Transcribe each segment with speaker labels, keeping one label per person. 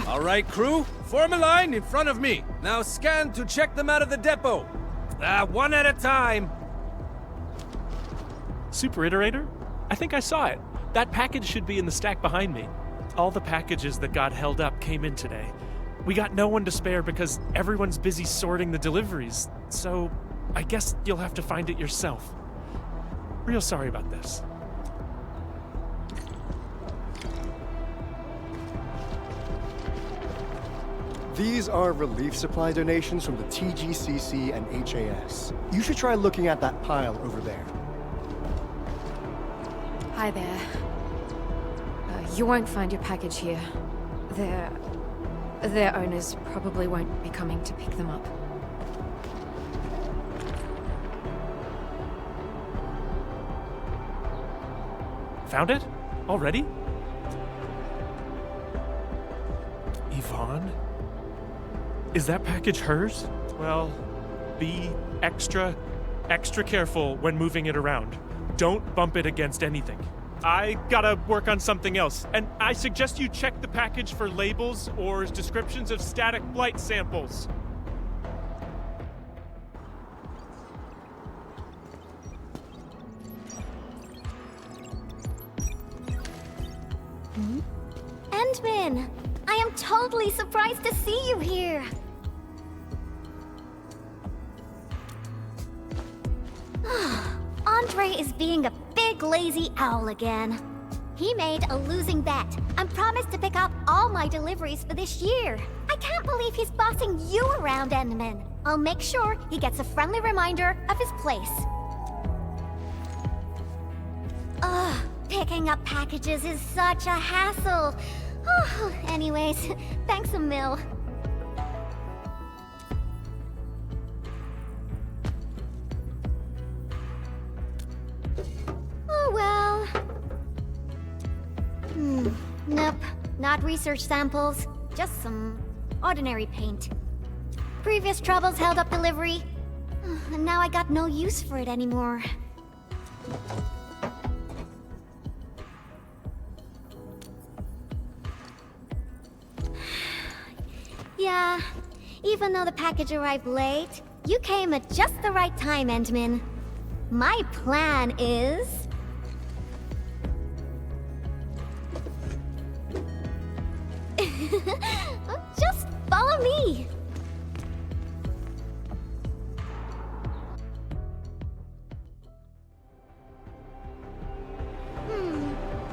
Speaker 1: All right, crew, form a line in front of me. Now scan to check them out of the depot. One at a time.
Speaker 2: Super Iterator? I think I saw it. That package should be in the stack behind me. All the packages that got held up came in today. We got no one to spare because everyone's busy sorting the deliveries, so I guess you'll have to find it yourself. Real sorry about this.
Speaker 3: These are relief supply donations from the TGCC and HAS. You should try looking at that pile over there.
Speaker 4: Hi there. You won't find your package here. Their owners probably won't be coming to pick them up.
Speaker 2: Found it? Already? Yvonne? Is that package hers? Well, be extra careful when moving it around. Don't bump it against anything. I gotta work on something else, and I suggest you check the package for labels or descriptions of static blight samples.
Speaker 5: Endman! I am totally surprised to see you here! Andre is being a big lazy owl again. He made a losing bet and promised to pick up all my deliveries for this year. I can't believe he's bossing you around, Endman. I'll make sure he gets a friendly reminder of his place. Ugh, picking up packages is such a hassle. Anyways, thanks a mil. Oh well. Nope, not research samples. Just some ordinary paint. Previous troubles held up delivery, and now I got no use for it anymore. Yeah, even though the package arrived late, you came at just the right time, Endman. My plan is... just follow me!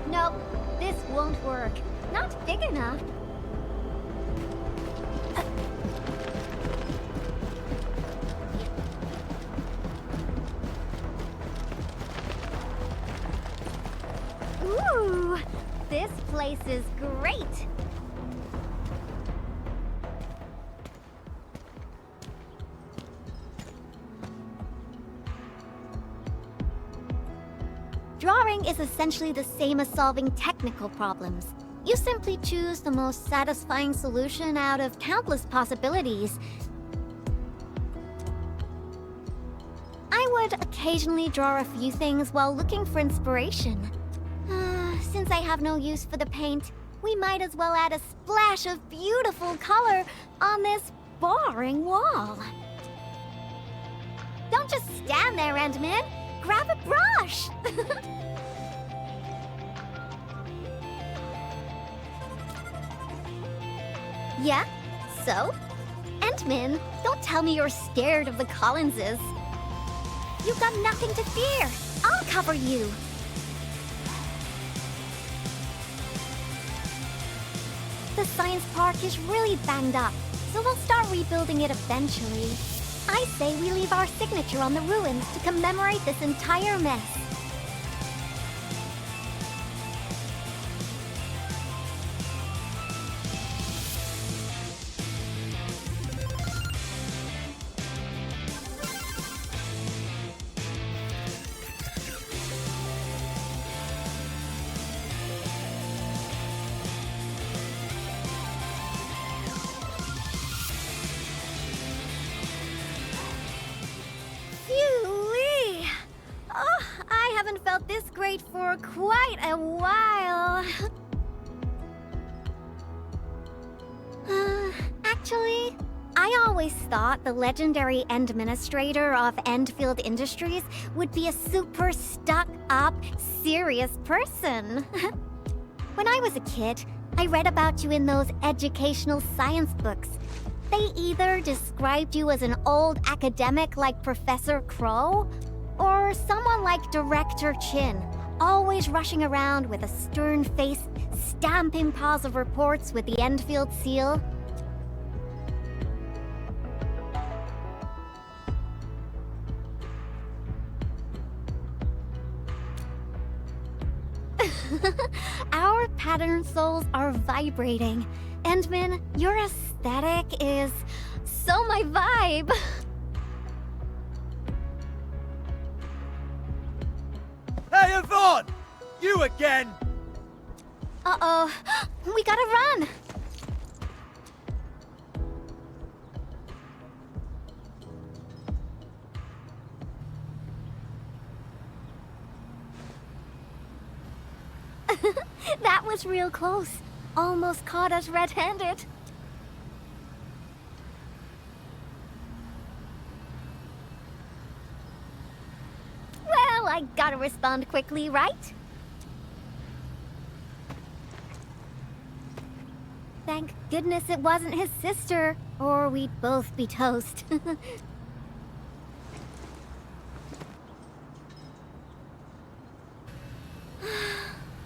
Speaker 5: Nope, this won't work. Not big enough. Ooh, this place is great! Drawing is essentially the same as solving technical problems. You simply choose the most satisfying solution out of countless possibilities. I would occasionally draw a few things while looking for inspiration. Since I have no use for the paint, we might as well add a splash of beautiful color on this boring wall. Don't just stand there, Endman. Grab a brush! Yeah? So? Endman, don't tell me you're scared of the Collinses. You've got nothing to fear. I'll cover you. The science park is really banged up, so we'll start rebuilding it eventually. I say we leave our signature on the ruins to commemorate this entire mess. Phew-wee! Oh, I haven't felt this great for quite a while. Actually, I always thought the legendary administrator of Endfield Industries would be a super stuck-up, serious person. When I was a kid, I read about you in those educational science books. They either described you as an old academic like Professor Crow, or someone like Director Chin, always rushing around with a stern face, stamping piles of reports with the Endfield seal. Our pattern souls are vibrating. Endman, your aesthetic is so my vibe.
Speaker 1: Hey, Yvonne! You again!
Speaker 5: Uh-oh. We gotta run. That was real close. Almost caught us red-handed. Well, I gotta respond quickly, right? Thank goodness it wasn't his sister, or we'd both be toast.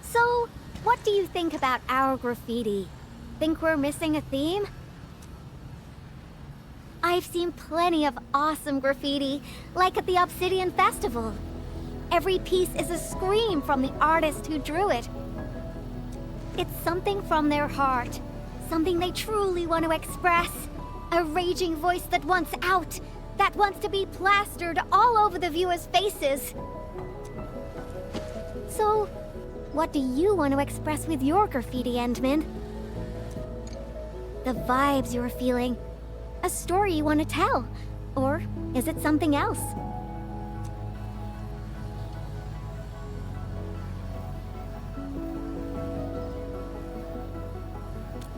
Speaker 5: So, what do you think about our graffiti? Think we're missing a theme? I've seen plenty of awesome graffiti, like at the Obsidian Festival. Every piece is a scream from the artist who drew it. It's something from their heart, something they truly want to express. A raging voice that wants out, that wants to be plastered all over the viewers' faces. So, what do you want to express with your graffiti, Endman? The vibes you're feeling? A story you want to tell? Or is it something else?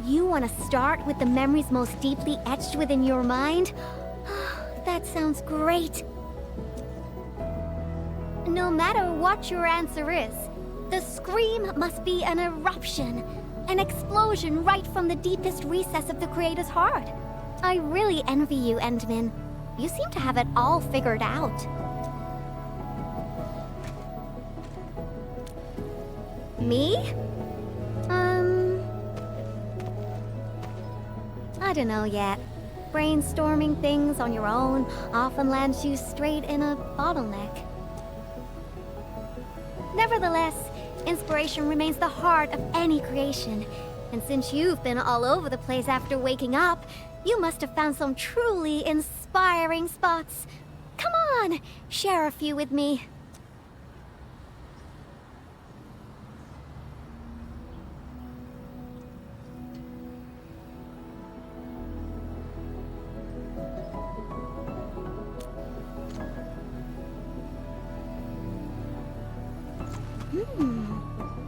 Speaker 5: You want to start with the memories most deeply etched within your mind? That sounds great. No matter what your answer is, the scream must be an eruption, an explosion right from the deepest recess of the creator's heart. I really envy you, Endman. You seem to have it all figured out. Me? I don't know yet. Brainstorming things on your own often lands you straight in a bottleneck. Nevertheless, inspiration remains the heart of any creation. And since you've been all over the place after waking up, you must have found some truly inspiring spots. Come on, share a few with me.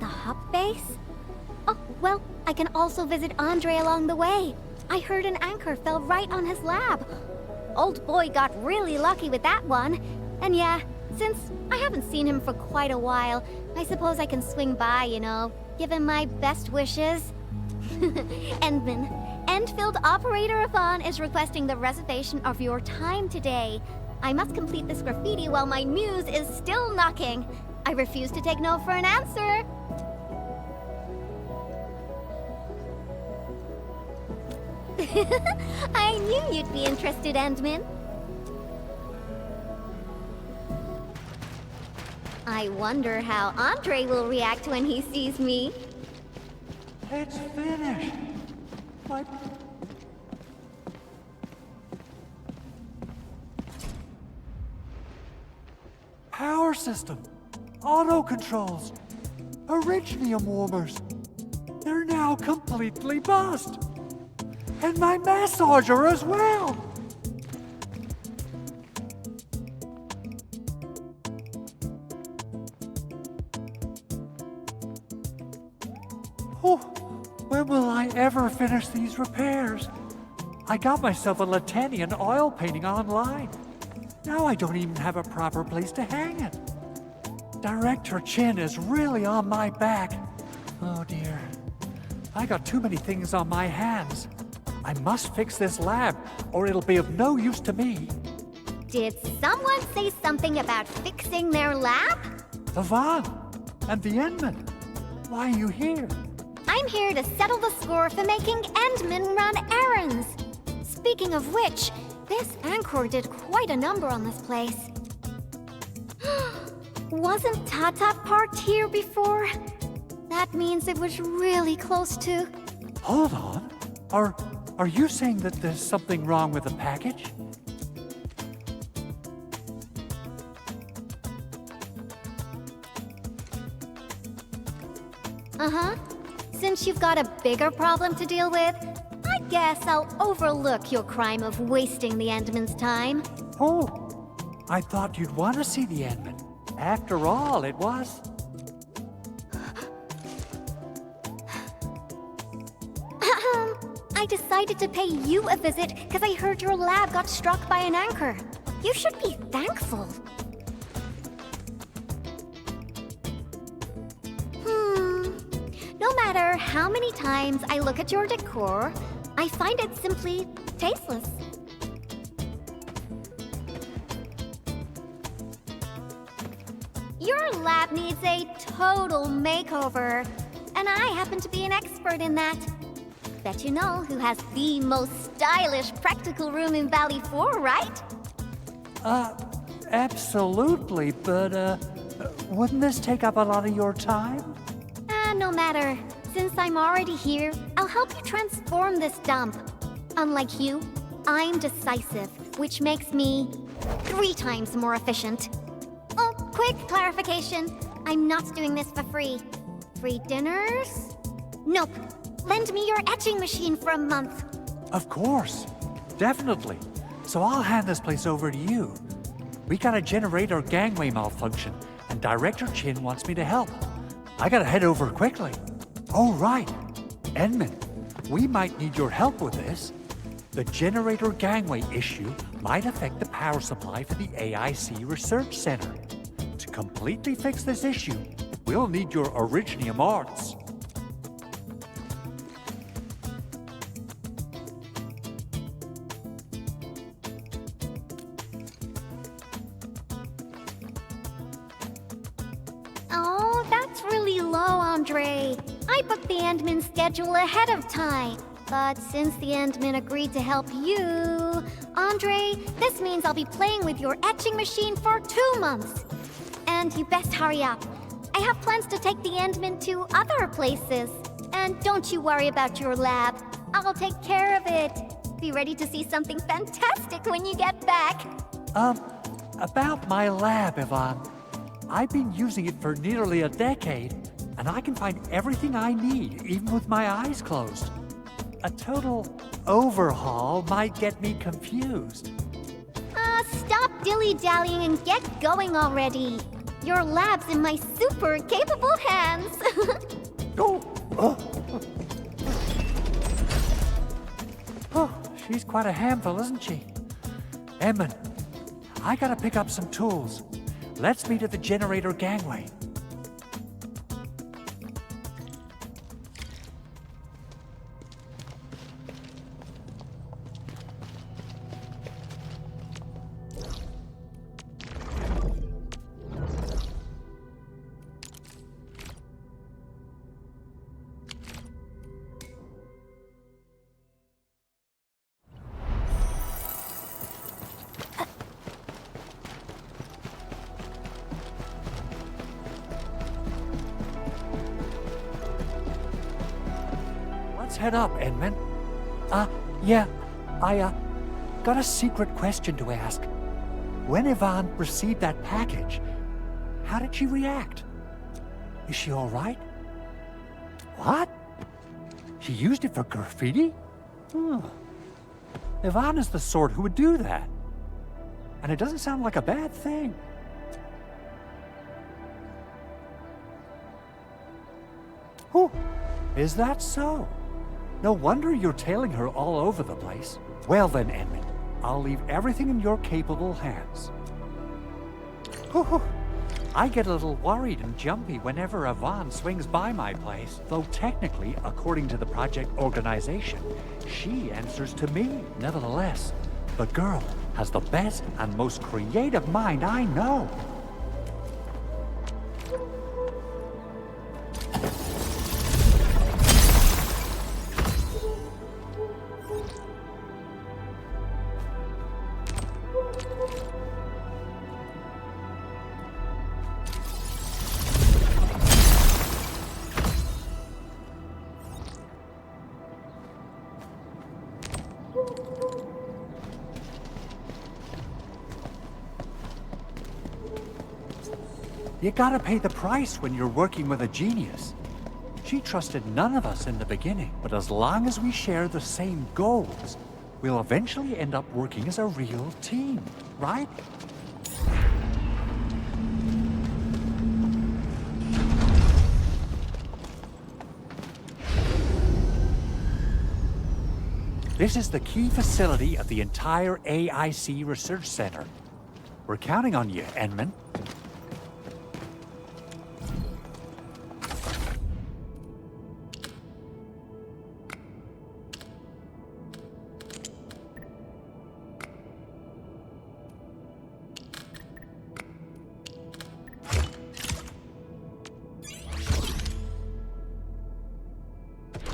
Speaker 5: The hop base? Oh, well, I can also visit Andre along the way. I heard an anchor fell right on his lab. Old boy got really lucky with that one. And yeah, since I haven't seen him for quite a while, I suppose I can swing by, you know, give him my best wishes. Endman, Endfield operator Yvonne is requesting the reservation of your time today. I must complete this graffiti while my muse is still knocking. I refuse to take no for an answer. I knew you'd be interested, Endman. I wonder how Andre will react when he sees me.
Speaker 6: It's finished. My... Power system. Auto controls. Originium warmers. They're now completely bust. And my massager as well. Oh, when will I ever finish these repairs? I got myself a Latanian oil painting online. Now I don't even have a proper place to hang it. Director Chin is really on my back. Oh dear. I got too many things on my hands. I must fix this lab, or it'll be of no use to me.
Speaker 5: Did someone say something about fixing their lab?
Speaker 6: Yvonne and the Endman. Why are you here?
Speaker 5: I'm here to settle the score for making Endman run errands. Speaking of which, this Anchor did quite a number on this place. Wasn't Tata parked here before? That means it was really close to...
Speaker 6: Hold on. Are you saying that there's something wrong with the package?
Speaker 5: Uh-huh. Since you've got a bigger problem to deal with, I guess I'll overlook your crime of wasting the Endman's time.
Speaker 6: Oh, I thought you'd want to see the Endman. After all, it was...
Speaker 5: I decided to pay you a visit because I heard your lab got struck by an anchor. You should be thankful. No matter how many times I look at your decor, I find it simply tasteless. Your lab needs a total makeover, and I happen to be an expert in that. Bet you know who has the most stylish practical room in Valley 4, right?
Speaker 6: Absolutely, but, wouldn't this take up a lot of your time?
Speaker 5: No matter. Since I'm already here, I'll help you transform this dump. Unlike you, I'm decisive, which makes me 3 times more efficient. Oh, quick clarification. I'm not doing this for free. Free dinners? Nope. Lend me your etching machine for a month.
Speaker 6: Of course. Definitely. So I'll hand this place over to you. We got a generator gangway malfunction, and Director Chin wants me to help. I gotta head over quickly. Oh, right. Endman, we might need your help with this. The generator gangway issue might affect the power supply for the AIC Research Center. To completely fix this issue, we'll need your Originium arts.
Speaker 5: Oh, that's really low, Andre. I booked the Endman schedule ahead of time. But since the Endman agreed to help you, Andre, this means I'll be playing with your etching machine for 2 months. And you best hurry up. I have plans to take the Endman to other places. And don't you worry about your lab. I'll take care of it. Be ready to see something fantastic when you get back.
Speaker 6: About my lab, Yvonne. I've been using it for nearly a decade, and I can find everything I need, even with my eyes closed. A total overhaul might get me confused.
Speaker 5: Stop dilly-dallying and get going already. Your lab's in my super capable hands.
Speaker 6: Oh, she's quite a handful, isn't she? Edmund, I gotta pick up some tools. Let's meet at the generator gangway. Let's head up, Edmund. Yeah, I got a secret question to ask. When Yvonne received that package, how did she react? Is she all right? What? She used it for graffiti? Yvonne is the sort who would do that. And it doesn't sound like a bad thing. Oh, is that so? No wonder you're tailing her all over the place. Well then, Edmund, I'll leave everything in your capable hands. Whew. I get a little worried and jumpy whenever Yvonne swings by my place, though technically, according to the project organization, she answers to me. Nevertheless, the girl has the best and most creative mind I know. You gotta pay the price when you're working with a genius. She trusted none of us in the beginning, but as long as we share the same goals, we'll eventually end up working as a real team, right? This is the key facility of the entire AIC Research Center. We're counting on you, Edmund.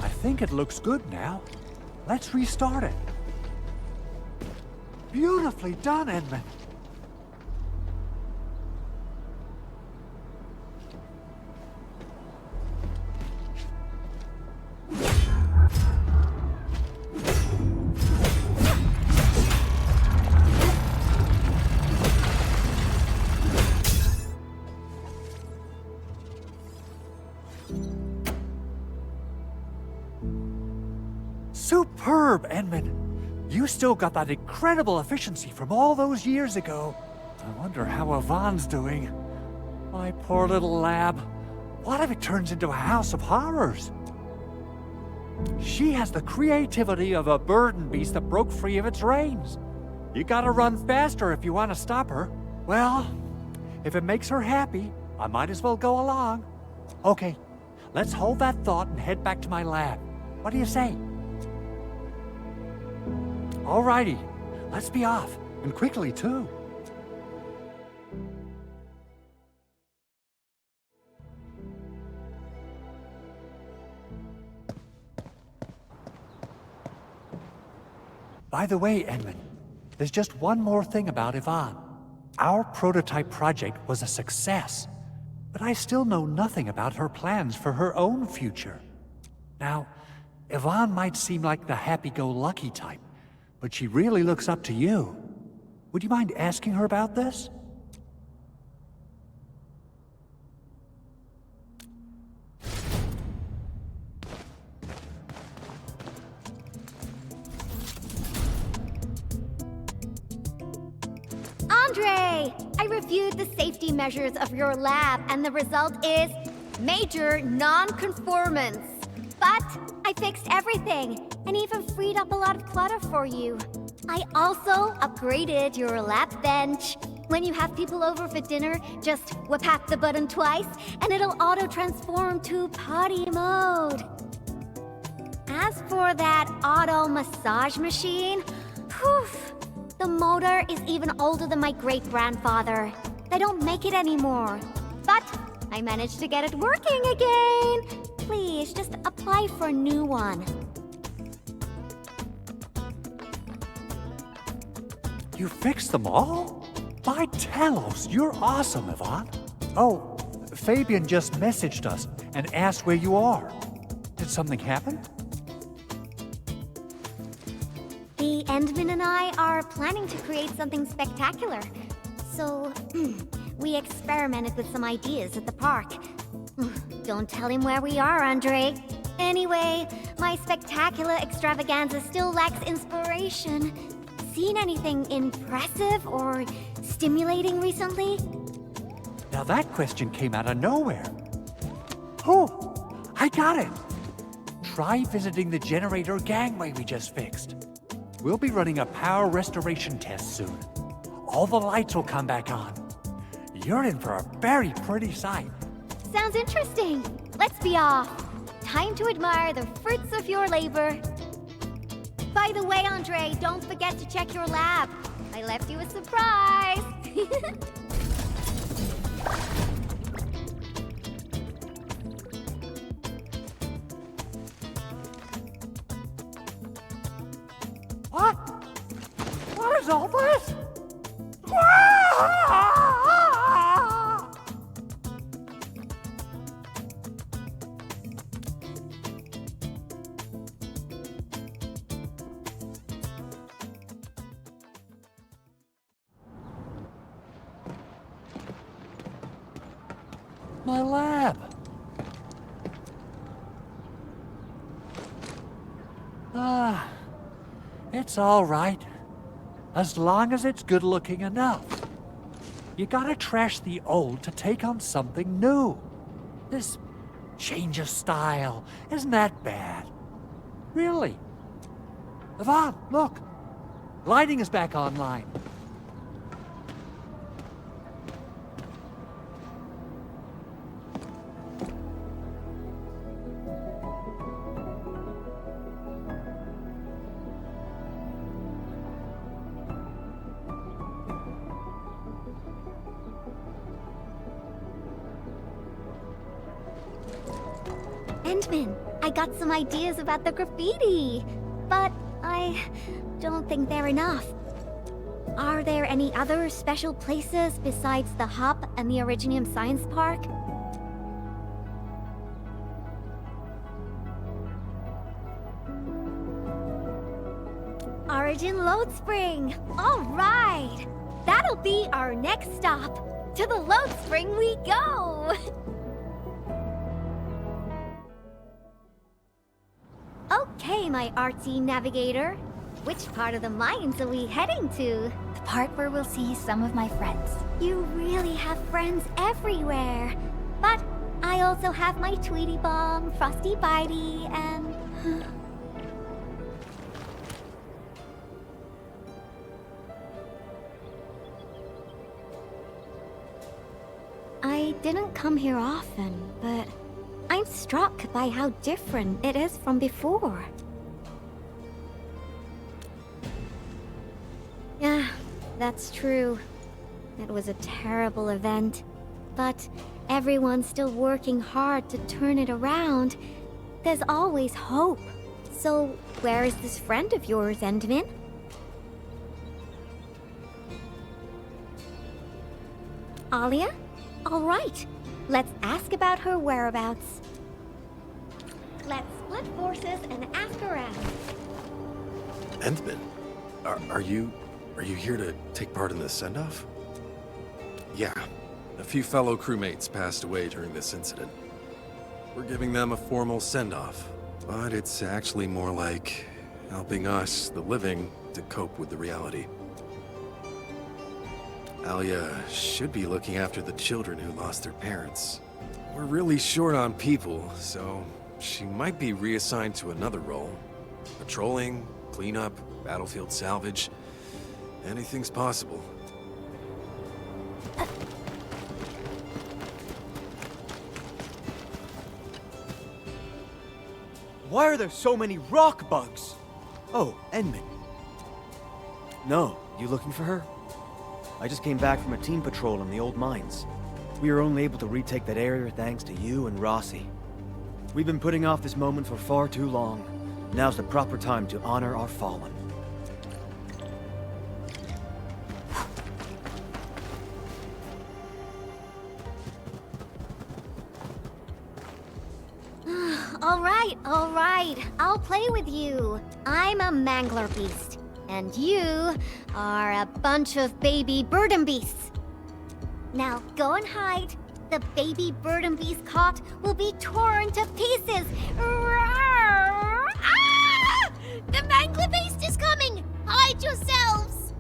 Speaker 6: I think it looks good now. Let's restart it. Beautifully done, Edmund. Superb, Edmund. You still got that incredible efficiency from all those years ago. I wonder how Yvonne's doing. My poor little lab. What if it turns into a house of horrors? She has the creativity of a burden beast that broke free of its reins. You gotta run faster if you want to stop her. Well, if it makes her happy, I might as well go along. Okay, let's hold that thought and head back to my lab. What do you say? Alrighty, let's be off, and quickly too. By the way, Edmund, there's just one more thing about Yvonne. Our prototype project was a success, but I still know nothing about her plans for her own future. Now, Yvonne might seem like the happy-go-lucky type, but she really looks up to you. Would you mind asking her about this?
Speaker 5: Andre! I reviewed the safety measures of your lab, and the result is major non-conformance. But I fixed everything, and even freed up a lot of clutter for you. I also upgraded your lab bench. When you have people over for dinner, just whip the button twice, and it'll auto-transform to potty mode. As for that auto massage machine, whew, the motor is even older than my great-grandfather. They don't make it anymore. But I managed to get it working again. Please, just apply for a new one.
Speaker 6: You fixed them all? By Telos, you're awesome, Yvonne. Oh, Fabian just messaged us and asked where you are. Did something happen?
Speaker 5: The Endman and I are planning to create something spectacular. So, we experimented with some ideas at the park. Don't tell him where we are, Andre. Anyway, my spectacular extravaganza still lacks inspiration. Seen anything impressive or stimulating recently?
Speaker 6: Now that question came out of nowhere. Oh, I got it. Try visiting the generator gangway we just fixed. We'll be running a power restoration test soon. All the lights will come back on. You're in for a very pretty sight.
Speaker 5: Sounds interesting. Let's be off. Time to admire the fruits of your labor. By the way, Andre, don't forget to check your lab. I left you a surprise.
Speaker 6: What? What is all this? My lab. It's all right. As long as it's good looking enough. You gotta trash the old to take on something new. This change of style isn't that bad. Really. Yvonne, look. Lighting is back online.
Speaker 5: Endman, I got some ideas about the graffiti, but I don't think they're enough. Are there any other special places besides the Hub and the Originium Science Park? Origin Load Spring! All right! That'll be our next stop! To the Load Spring we go! Okay, my artsy navigator. Which part of the mines are we heading to?
Speaker 7: The part where we'll see some of my friends.
Speaker 5: You really have friends everywhere. But I also have my Tweety Bomb, Frosty Bitey, and... I didn't come here often, but I'm struck by how different it is from before. Yeah, that's true. It was a terrible event, but everyone's still working hard to turn it around. There's always hope. So, where is this friend of yours, Endman? Alia? All right. Let's ask about her whereabouts. Let's split forces and ask around.
Speaker 8: Endman, are you here to take part in the send-off?
Speaker 1: Yeah. A few fellow crewmates passed away during this incident. We're giving them a formal send-off, but it's actually more like helping us, the living, to cope with the reality. Alia should be looking after the children who lost their parents. We're really short on people, so she might be reassigned to another role. Patrolling, cleanup, battlefield salvage. Anything's possible.
Speaker 9: Why are there so many rock bugs? Oh, Endman. No, you looking for her? I just came back from a team patrol in the old mines. We were only able to retake that area thanks to you and Rossi. We've been putting off this moment for far too long. Now's the proper time to honor our fallen.
Speaker 5: All right. I'll play with you. I'm a mangler beast. And you are a bunch of baby burden beasts. Now go and hide. The baby burden beast caught will be torn to pieces. Roar! Ah! The mangler beast is coming! Hide yourselves!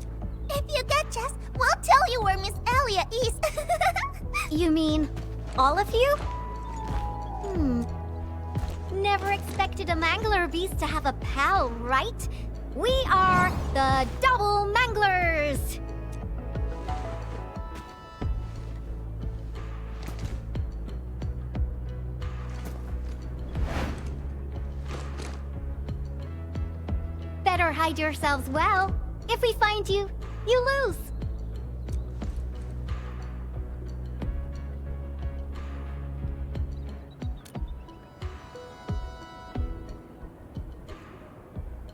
Speaker 5: If you catch us, we'll tell you where Miss Alia is. You mean all of you? Never expected a mangler beast to have a pal, right? We are the Double Manglers! Better hide yourselves well. If we find you, you lose.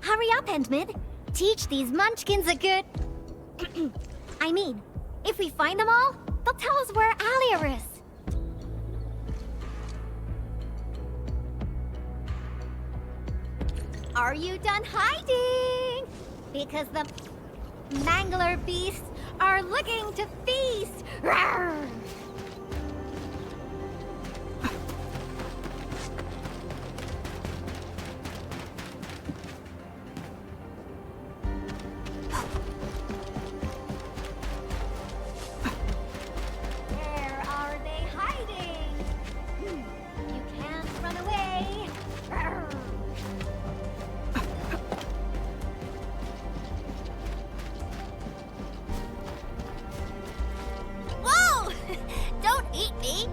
Speaker 5: Hurry up, Endman. Teach these munchkins a good... I mean, if we find them all, they'll tell us where Alia is. Are you done hiding? Because the Mangler beasts are looking to feast! Rawr! Where are they hiding? You can't run away! Rawr! Whoa! Don't eat me!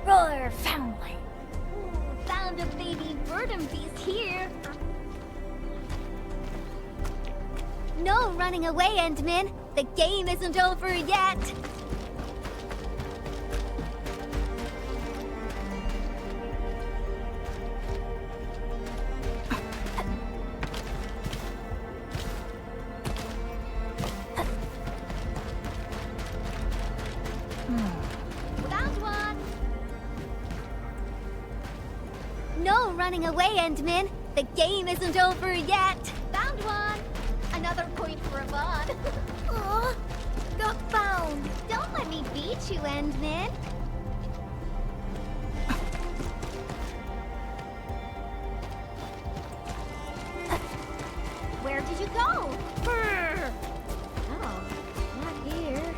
Speaker 5: Roar, found one. Found a baby burden beast here. No running away, Endman. The game isn't over yet. Found one. No running away, Endman. The game isn't over yet. Found one. Another point for Yvonne. Aw, got found. Don't let me beat you, Endman. Where did you go? Brr. Oh, not here.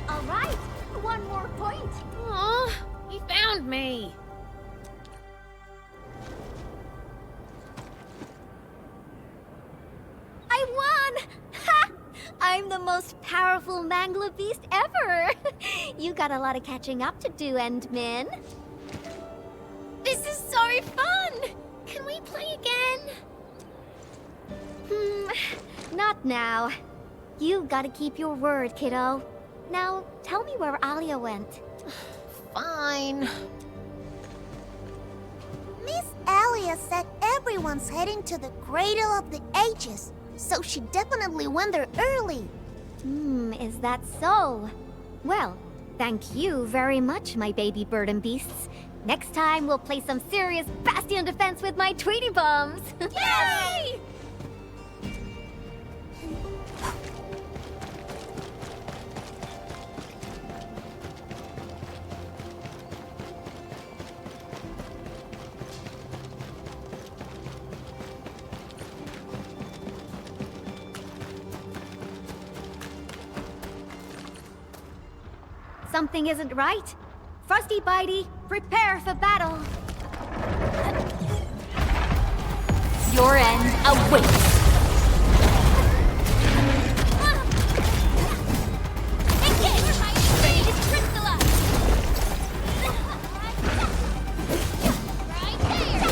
Speaker 5: All right, one more point.
Speaker 4: Aw, he found me.
Speaker 5: I won! Ha! I'm the most powerful Mangler beast ever. You got a lot of catching up to do, Endman.
Speaker 4: This is so fun! Can we play again?
Speaker 5: Not now. You gotta keep your word, kiddo. Now, tell me where Alia went.
Speaker 4: Fine.
Speaker 10: Miss Alia said everyone's heading to the Cradle of the Ages, so she definitely went there early.
Speaker 5: Is that so? Well, thank you very much, my baby burden beasts. Next time, we'll play some serious bastion defense with my Tweety Bums.
Speaker 4: Yay!
Speaker 5: Something isn't right. Frosty Bitey, prepare for battle.
Speaker 7: Your end awaits.
Speaker 5: Ready to crystallize. Right there.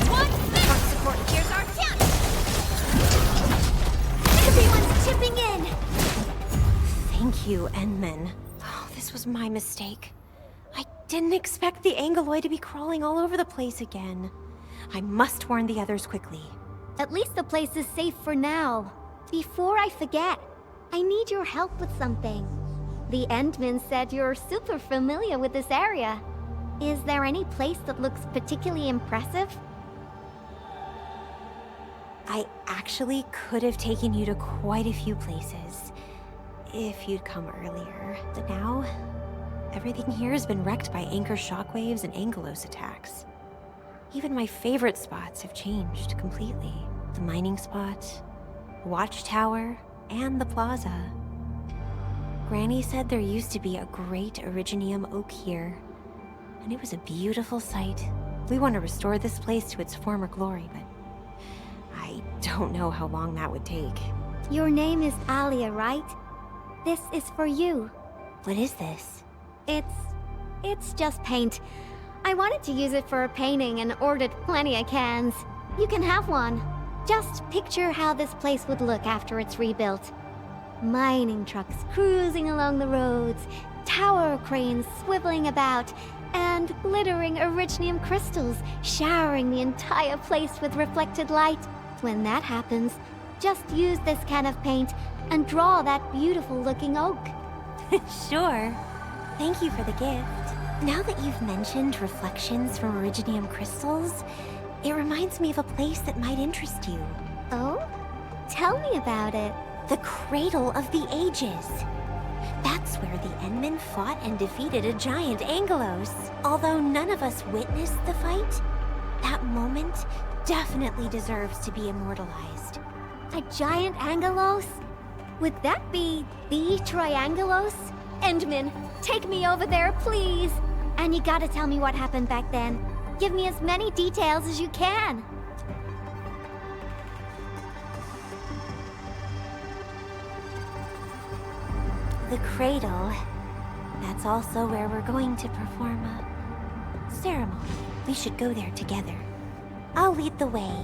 Speaker 5: Front support, here's our chance. Everyone's chipping in.
Speaker 11: Thank you, Endman. Oh, this was my mistake. I didn't expect the Angoloid to be crawling all over the place again. I must warn the others quickly.
Speaker 5: At least the place is safe for now. Before I forget, I need your help with something. The Endman said you're super familiar with this area. Is there any place that looks particularly impressive?
Speaker 11: I actually could have taken you to quite a few places if you'd come earlier. But now, everything here has been wrecked by anchor shockwaves and Angelos attacks. Even my favorite spots have changed completely. The mining spot, Watchtower, and the plaza. Granny said there used to be a great Originium oak here, and it was a beautiful sight. We want to restore this place to its former glory, but I don't know how long that would take.
Speaker 5: Your name is Alia, right? This is for you.
Speaker 11: What is this?
Speaker 5: It's just paint. I wanted to use it for a painting and ordered plenty of cans. You can have one. Just picture how this place would look after it's rebuilt. Mining trucks cruising along the roads, tower cranes swiveling about, and glittering Originium crystals showering the entire place with reflected light. When that happens, just use this can of paint and draw that beautiful looking oak.
Speaker 11: Sure. Thank you for the gift. Now that you've mentioned reflections from Originium crystals, it reminds me of a place that might interest you.
Speaker 5: Oh? Tell me about it.
Speaker 11: The Cradle of the Ages. That's where the Endmen fought and defeated a giant Angelos. Although none of us witnessed the fight, that moment definitely deserves to be immortalized.
Speaker 5: A giant Angelos? Would that be the Triangelos? Endman, take me over there, please! And you gotta tell me what happened back then. Give me as many details as you can.
Speaker 11: The Cradle. That's also where we're going to perform a ceremony. We should go there together. I'll lead the way.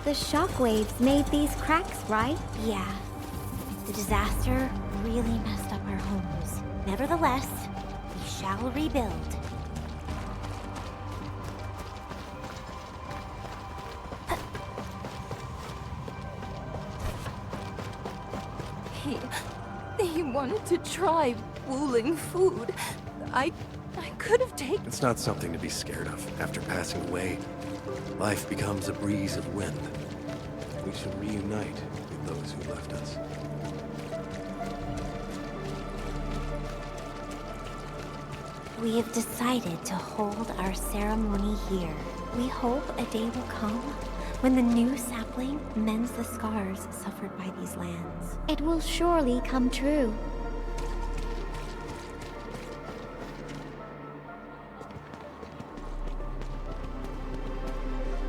Speaker 5: The shockwaves made these cracks, right?
Speaker 11: Yeah. The disaster really messed up our homes. Nevertheless, we shall rebuild.
Speaker 12: He wanted to try wooling food. I could have taken...
Speaker 1: It's not something to be scared of. After passing away, life becomes a breeze of wind. We shall reunite with those who left us.
Speaker 11: We have decided to hold our ceremony here. We hope a day will come when the new sapling mends the scars suffered by these lands.
Speaker 5: It will surely come true.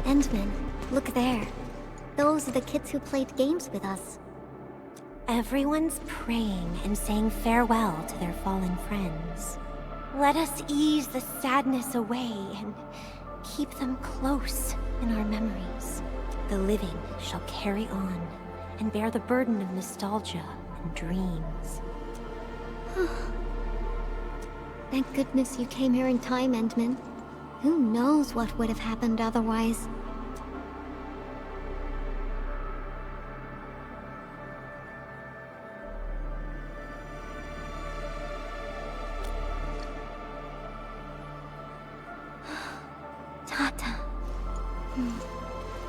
Speaker 5: Endman, look there. Those are the kids who played games with us.
Speaker 11: Everyone's praying and saying farewell to their fallen friends. Let us ease the sadness away and keep them close in our memories. The living shall carry on and bear the burden of nostalgia and dreams.
Speaker 5: Thank goodness you came here in time, Endman. Who knows what would have happened otherwise? Tata.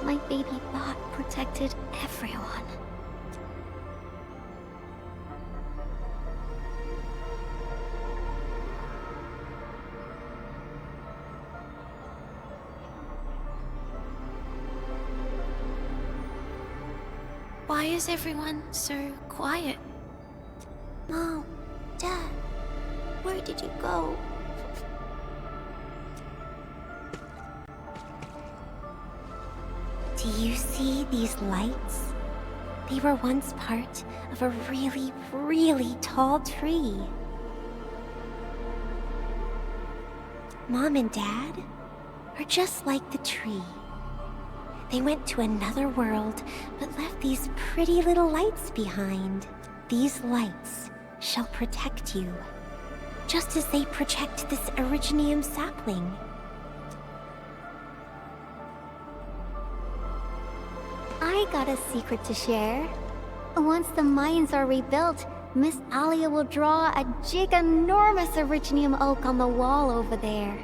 Speaker 5: My baby bot protected everyone.
Speaker 4: Why is everyone so quiet?
Speaker 10: Mom, Dad, where did you go?
Speaker 11: Do you see these lights? They were once part of a really, really tall tree. Mom and Dad are just like the tree. They went to another world, but left these pretty little lights behind. These lights shall protect you, just as they protect this Originium sapling.
Speaker 5: I got a secret to share. Once the mines are rebuilt, Miss Alia will draw a giganormous Originium oak on the wall over there.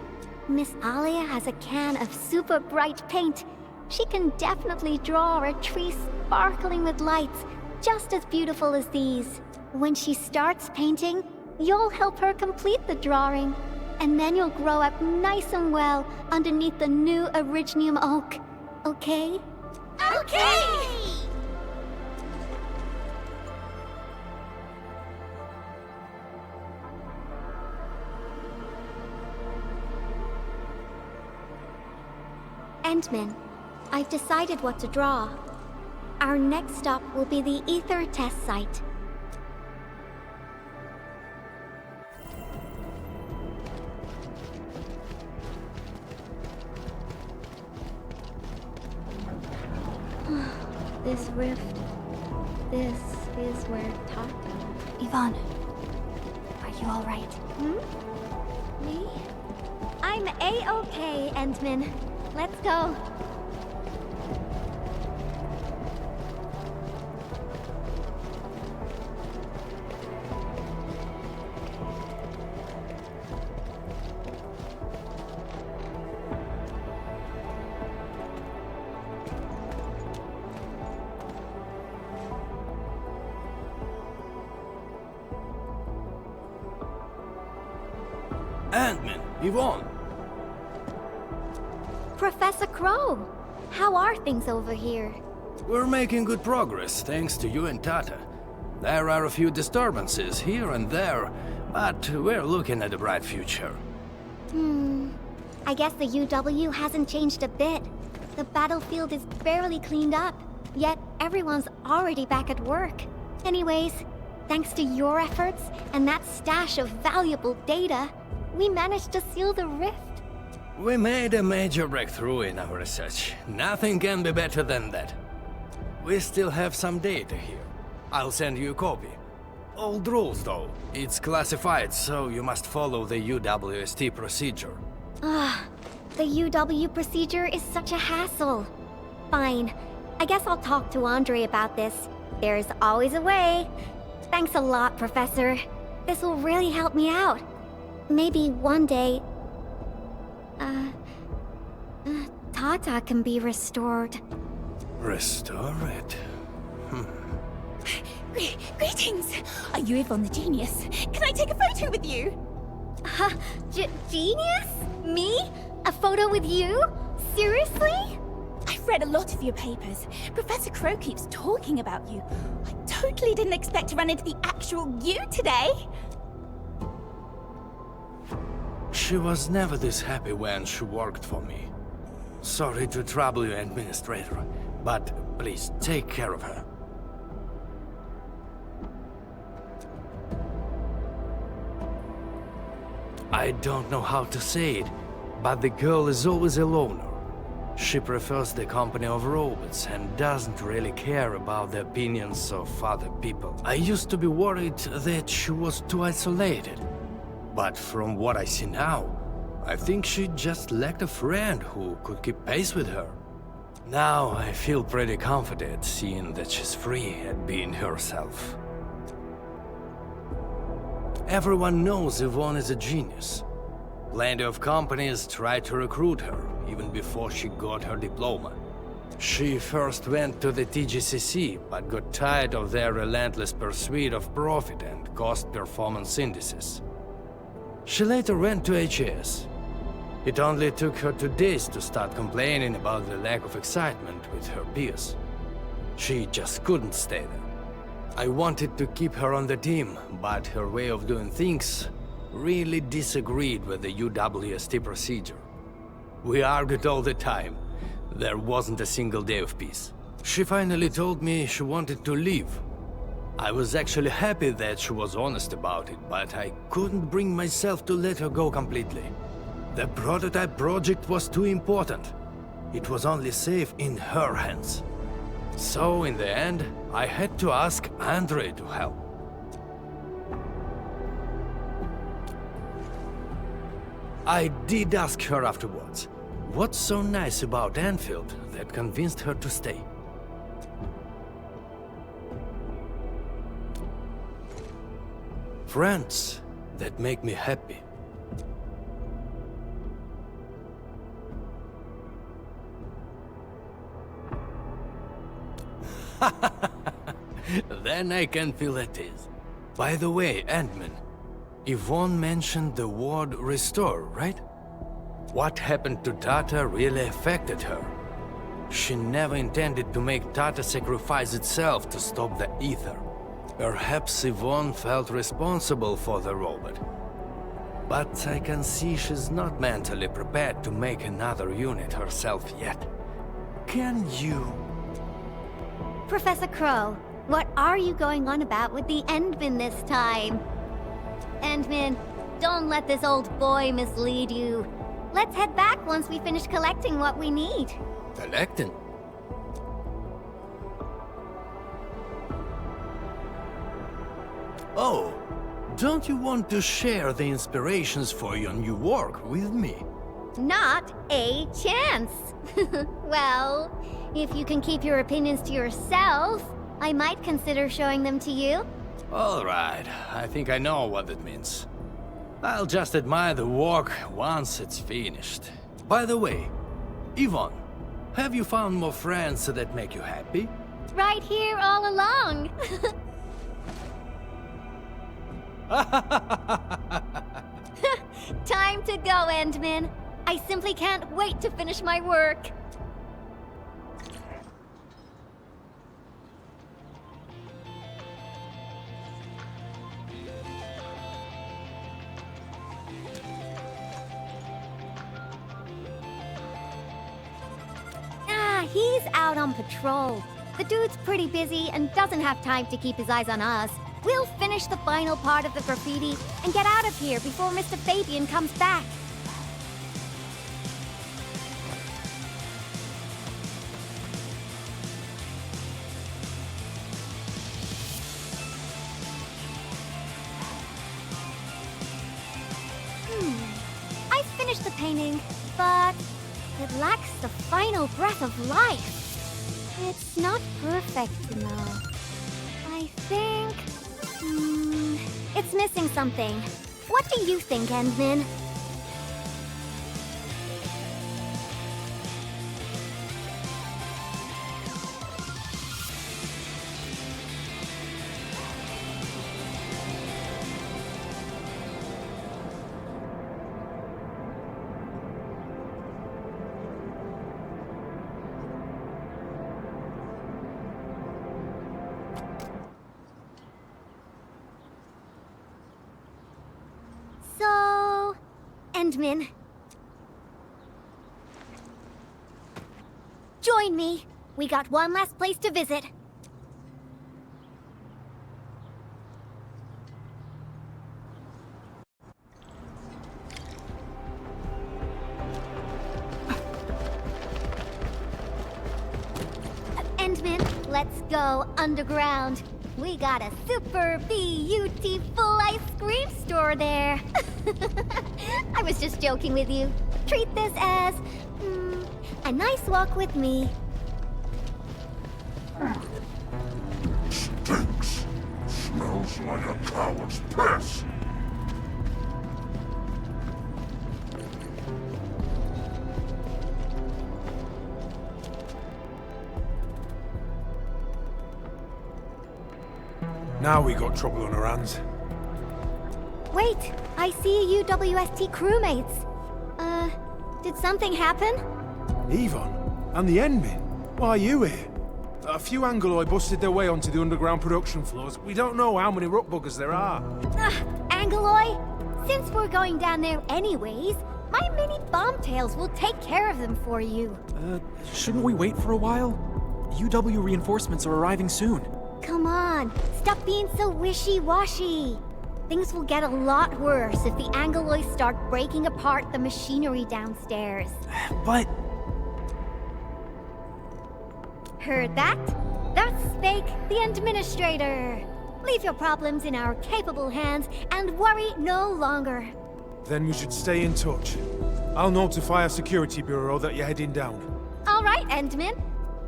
Speaker 5: Miss Alia has a can of super bright paint, she can definitely draw a tree sparkling with lights, just as beautiful as these. When she starts painting, you'll help her complete the drawing. And then you'll grow up nice and well underneath the new Originium oak. Okay?
Speaker 10: Okay!
Speaker 5: Endman, I've decided what to draw. Our next stop will be the Ether test site. This rift. This is where Tata.
Speaker 7: Yvonne, are you alright?
Speaker 5: Me? I'm A-okay, Endman. Let's go.
Speaker 8: Ant-Man, Yvonne.
Speaker 5: Professor Crow, how are things over here?
Speaker 8: We're making good progress, thanks to you and Tata. There are a few disturbances here and there, but we're looking at a bright future.
Speaker 5: I guess the UW hasn't changed a bit. The battlefield is barely cleaned up, yet everyone's already back at work. Anyways, thanks to your efforts and that stash of valuable data, we managed to seal the rift.
Speaker 8: We made a major breakthrough in our research. Nothing can be better than that. We still have some data here. I'll send you a copy. Old rules, though. It's classified, so you must follow the UWST procedure.
Speaker 5: The UW procedure is such a hassle. Fine. I guess I'll talk to Andre about this. There's always a way. Thanks a lot, Professor. This will really help me out. Maybe one day... Tata can be restored.
Speaker 8: Restore it?
Speaker 7: Greetings! Are you Yvonne the Genius? Can I take a photo with you?
Speaker 5: Genius? Me? A photo with you? Seriously?
Speaker 7: I've read a lot of your papers. Professor Crow keeps talking about you. I totally didn't expect to run into the actual you today.
Speaker 8: She was never this happy when she worked for me. Sorry to trouble you, Administrator, but please take care of her. I don't know how to say it, but the girl is always a loner. She prefers the company of robots and doesn't really care about the opinions of other people. I used to be worried that she was too isolated. But from what I see now, I think she just lacked a friend who could keep pace with her. Now I feel pretty confident seeing that she's free at being herself. Everyone knows Yvonne is a genius. Plenty of companies tried to recruit her, even before she got her diploma. She first went to the TGCC, but got tired of their relentless pursuit of profit and cost performance indices. She later went to HAS. It only took her 2 days to start complaining about the lack of excitement with her peers. She just couldn't stay there. I wanted to keep her on the team, but her way of doing things really disagreed with the UWST procedure. We argued all the time. There wasn't a single day of peace. She finally told me she wanted to leave. I was actually happy that she was honest about it, but I couldn't bring myself to let her go completely. The prototype project was too important. It was only safe in her hands. So, in the end, I had to ask Andre to help. I did ask her afterwards, what's so nice about Endfield that convinced her to stay? Friends that make me happy. Then I can feel at ease. By the way, Ant-Man, Yvonne mentioned the word restore, right? What happened to Tata really affected her. She never intended to make Tata sacrifice itself to stop the ether. Perhaps Yvonne felt responsible for the robot. But I can see she's not mentally prepared to make another unit herself yet. Can you?
Speaker 5: Professor Crow, what are you going on about with the Endman this time? Endman, don't let this old boy mislead you. Let's head back once we finish collecting what we need.
Speaker 8: Collecting? Oh, don't you want to share the inspirations for your new work with me?
Speaker 5: Not a chance. Well, if you can keep your opinions to yourself, I might consider showing them to you.
Speaker 8: All right, I think I know what it means. I'll just admire the work once it's finished. By the way, Yvonne, have you found more friends that make you happy?
Speaker 5: Right here all along. Time to go, Endman. I simply can't wait to finish my work. He's out on patrol. The dude's pretty busy and doesn't have time to keep his eyes on us. We'll finish the final part of the graffiti and get out of here before Mr. Fabian comes back. I finished the painting, but it lacks the final breath of life. It's not perfect, you know. I think... it's missing something. What do you think, Endman? Endman. Join me. We got one last place to visit. Endman, let's go underground. We got a super beautiful ice cream store there. I was just joking with you. Treat this as, a nice walk with me.
Speaker 13: Stinks. Smells like a coward's piss.
Speaker 14: Now we got trouble on our hands.
Speaker 5: Wait, I see UWST crewmates. Did something happen?
Speaker 14: Yvonne? And the Endman? Why are you here? A few Angoloi busted their way onto the underground production floors. We don't know how many ruck buggers there are.
Speaker 5: Angoloi? Since we're going down there anyways, my mini bombtails will take care of them for you.
Speaker 15: Shouldn't we wait for a while? UW reinforcements are arriving soon.
Speaker 5: Come on, stop being so wishy-washy. Things will get a lot worse if the Angoloi start breaking apart the machinery downstairs.
Speaker 15: But...
Speaker 5: Heard that? That's Fake, the Administrator. Leave your problems in our capable hands and worry no longer.
Speaker 14: Then we should stay in touch. I'll notify our security bureau that you're heading down.
Speaker 5: All right, Endman.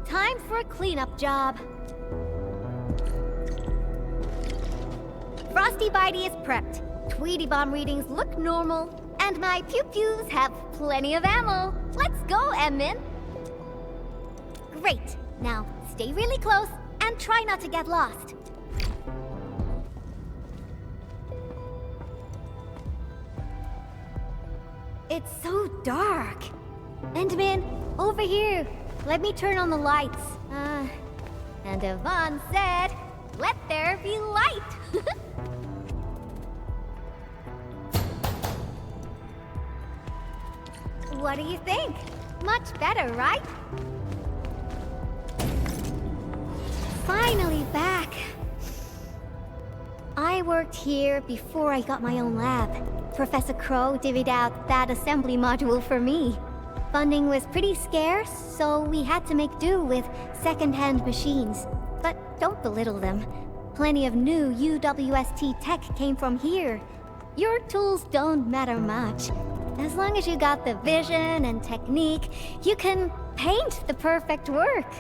Speaker 5: Time for a cleanup job. Frosty Bitey is prepped. Tweety Bomb readings look normal. And my pew-pews have plenty of ammo. Let's go, Endman. Great. Now, stay really close And try not to get lost. It's so dark. Endman, over here. Let me turn on the lights. And Yvonne said, let there be light. What do you think? Much better, right? Finally back. I worked here before I got my own lab. Professor Crow divvied out that assembly module for me. Funding was pretty scarce, so we had to make do with second-hand machines. But don't belittle them. Plenty of new UWST tech came from here. Your tools don't matter much. As long as you got the vision and technique, you can paint the perfect work.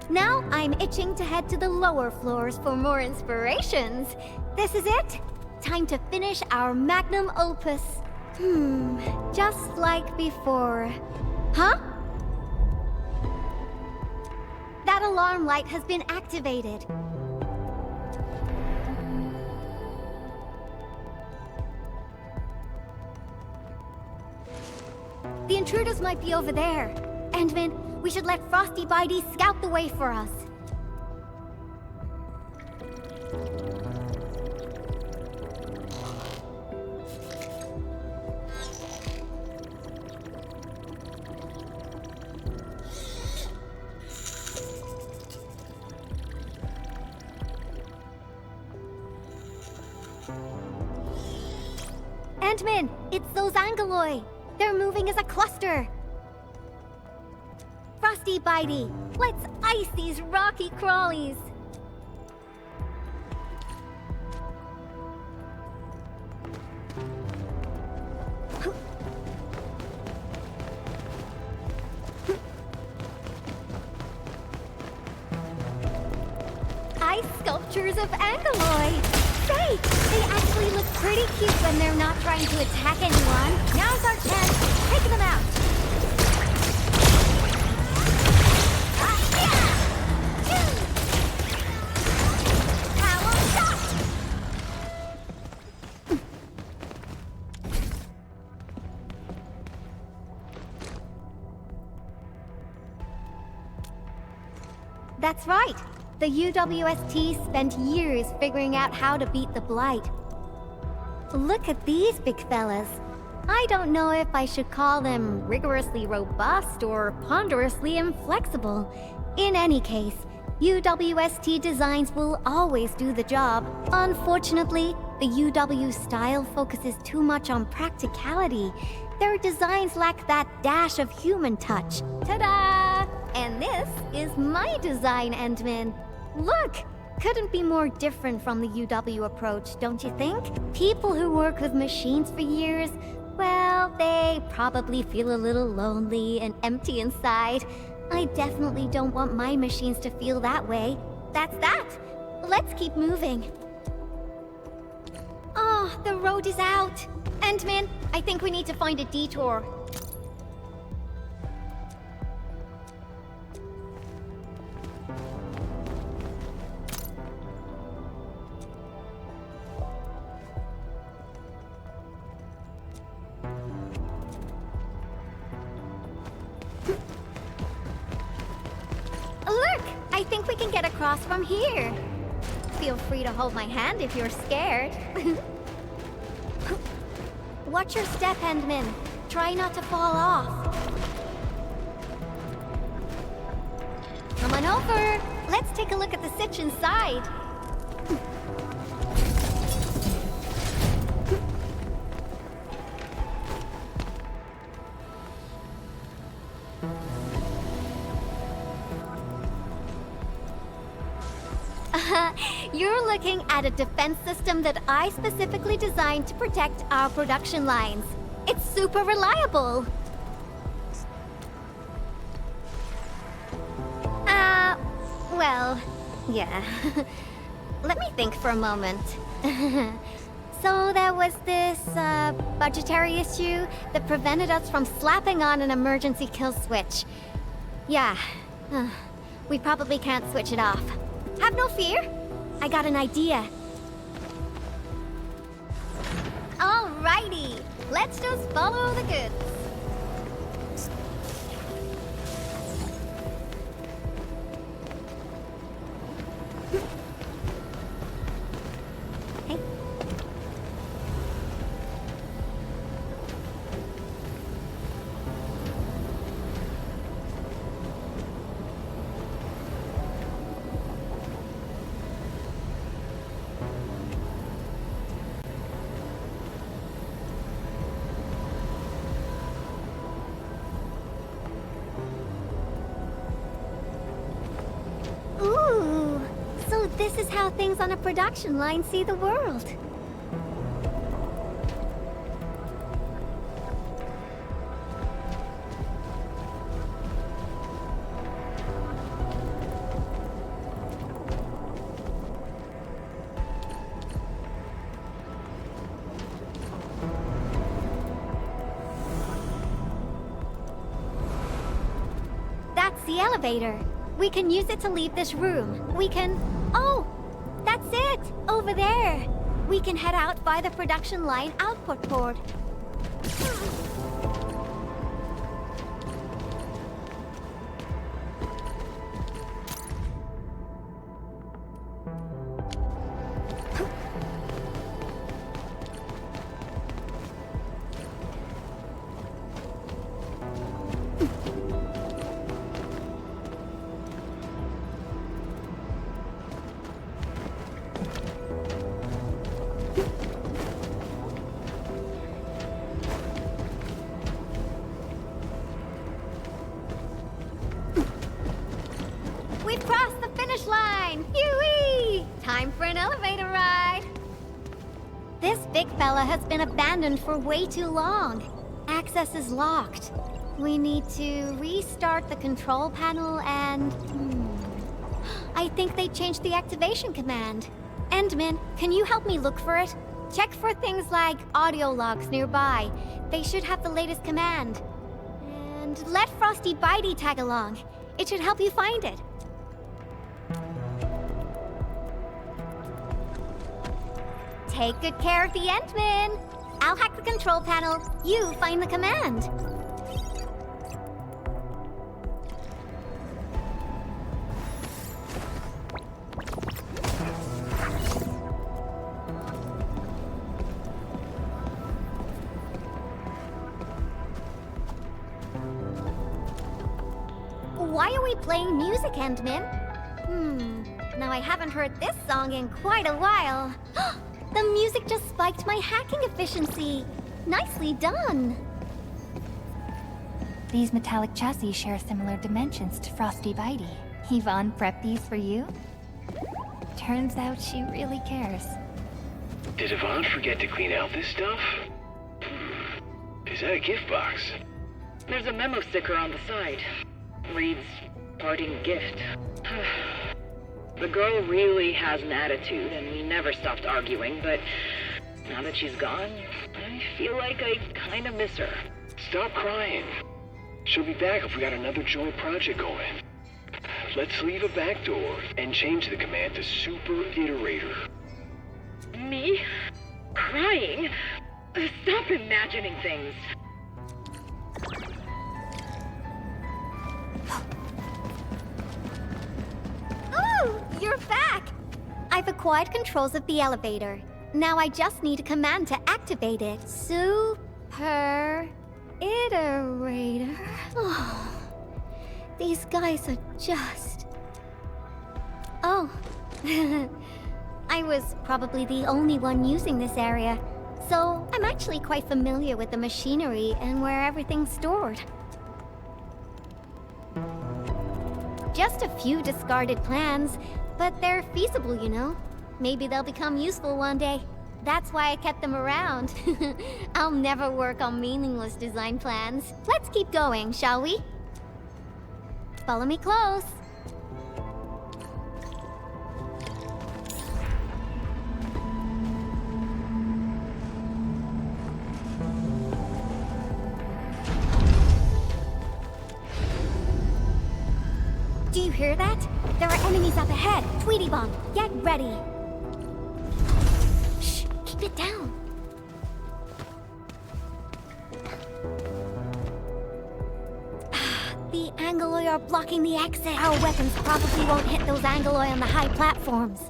Speaker 5: Now I'm itching to head to the lower floors for more inspirations. This is it. Time to finish our magnum opus. Just like before. Huh? That alarm light has been activated. The intruders might be over there. Endman, we should let Frosty Bitey scout the way for us. Endman, it's those Angoloi. They're moving as a cluster. Frosty Bitey, let's ice these rocky crawlies. Ice sculptures of Angoloi. Say, they actually look pretty cute when they're not trying to attack anyone. Now's our chance. Take them out. That's right. The UWST spent years figuring out how to beat the Blight. Look at these big fellas. I don't know if I should call them rigorously robust or ponderously inflexible. In any case, UWST designs will always do the job. Unfortunately, the UW style focuses too much on practicality. Their designs lack that dash of human touch. Ta-da! And this is my design, Endman. Look! Couldn't be more different from the UW approach, don't you think? People who work with machines for years, well, they probably feel a little lonely and empty inside. I definitely don't want my machines to feel that way. That's that! Let's keep moving. Oh, the road is out! Endman, I think we need to find a detour. Look! I think we can get across from here. Feel free to hold my hand if you're scared. Watch your step, Endman. Try not to fall off. Come on over. Let's take a look at the sitch inside. You're looking at a defense system that I specifically designed to protect our production lines. It's super reliable. Well, yeah. Let me think for a moment. So there was this, budgetary issue that prevented us from slapping on an emergency kill switch. Yeah. We probably can't switch it off. Have no fear. I got an idea. Alrighty. Let's just follow the goods. Ooh, so this is how things on a production line see the world. That's the elevator. We can use it to leave this room. We can... Oh! That's it! Over there! We can head out by the production line output port. We've crossed the finish line! Phew-wee! Time for an elevator ride! This big fella has been abandoned for way too long. Access is locked. We need to restart the control panel and... I think they changed the activation command. Endman, can you help me look for it? Check for things like audio logs nearby. They should have the latest command. And let Frosty Bitey tag along. It should help you find it. Take good care of the Endman. I'll hack the control panel. You find the command. Why are we playing music, Endman? Now I haven't heard this song in quite a while. The music just spiked my hacking efficiency. Nicely done.
Speaker 16: These metallic chassis share similar dimensions to Frosty Bitey. Yvonne prepped these for you? Turns out she really cares.
Speaker 17: Did Yvonne forget to clean out this stuff? Is that a gift box?
Speaker 18: There's a memo sticker on the side. Reads, parting gift. The girl really has an attitude, and we never stopped arguing, but now that she's gone, I feel like I kind of miss her.
Speaker 17: Stop crying. She'll be back if we got another joint project going. Let's leave a back door and change the command to Super Iterator.
Speaker 18: Me? Crying? Stop imagining things.
Speaker 5: Ooh, you're back! I've acquired controls of the elevator. Now I just need a command to activate it. Super Iterator. Oh, these guys are just... Oh. I was probably the only one using this area, so I'm actually quite familiar with the machinery and where everything's stored. Just a few discarded plans, but they're feasible, you know. Maybe they'll become useful one day. That's why I kept them around. I'll never work on meaningless design plans. Let's keep going, shall we? Follow me close. Do you hear that? There are enemies up ahead. Tweety Bomb, get ready. Shh, keep it down. The Angoloi are blocking the exit. Our weapons probably won't hit those Angoloi on the high platforms.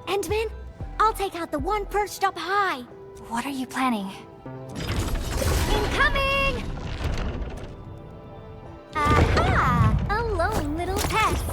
Speaker 5: Endman, I'll take out the one perched up high.
Speaker 16: What are you planning?
Speaker 5: Incoming! Aha! A lone little pest.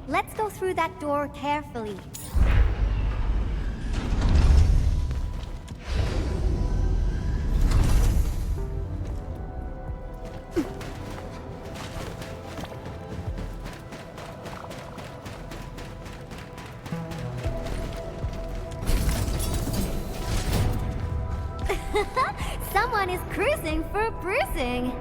Speaker 5: Let's go through that door carefully. Someone is cruising for bruising.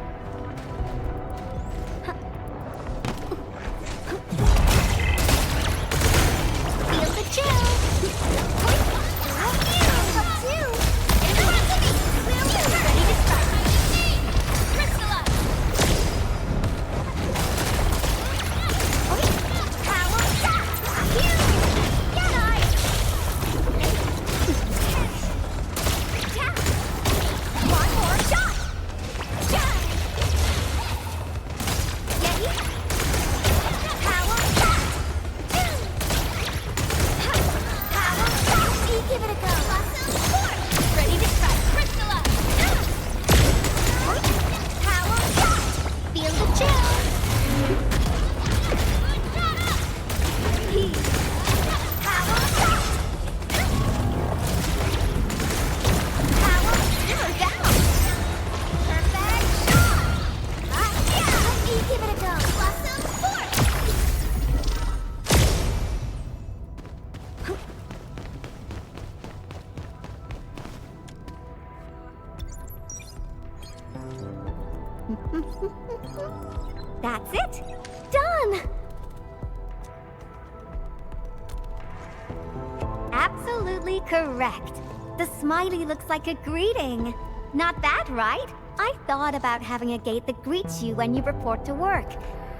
Speaker 5: That's it! Done! Absolutely correct. The smiley looks like a greeting. Not that, right? I thought about having a gate that greets you when you report to work.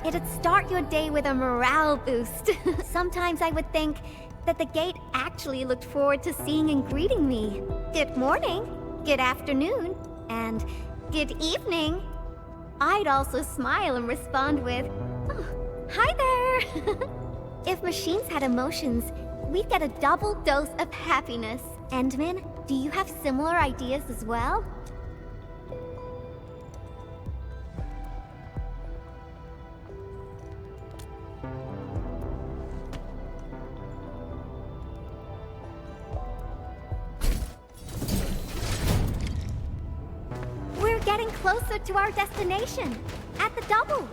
Speaker 5: It'd start your day with a morale boost. Sometimes I would think that the gate actually looked forward to seeing and greeting me. Good morning, good afternoon, and good evening. I'd also smile and respond with, oh, hi there! If machines had emotions, we'd get a double dose of happiness. Endman, do you have similar ideas as well? We're getting closer to our destination, at the double.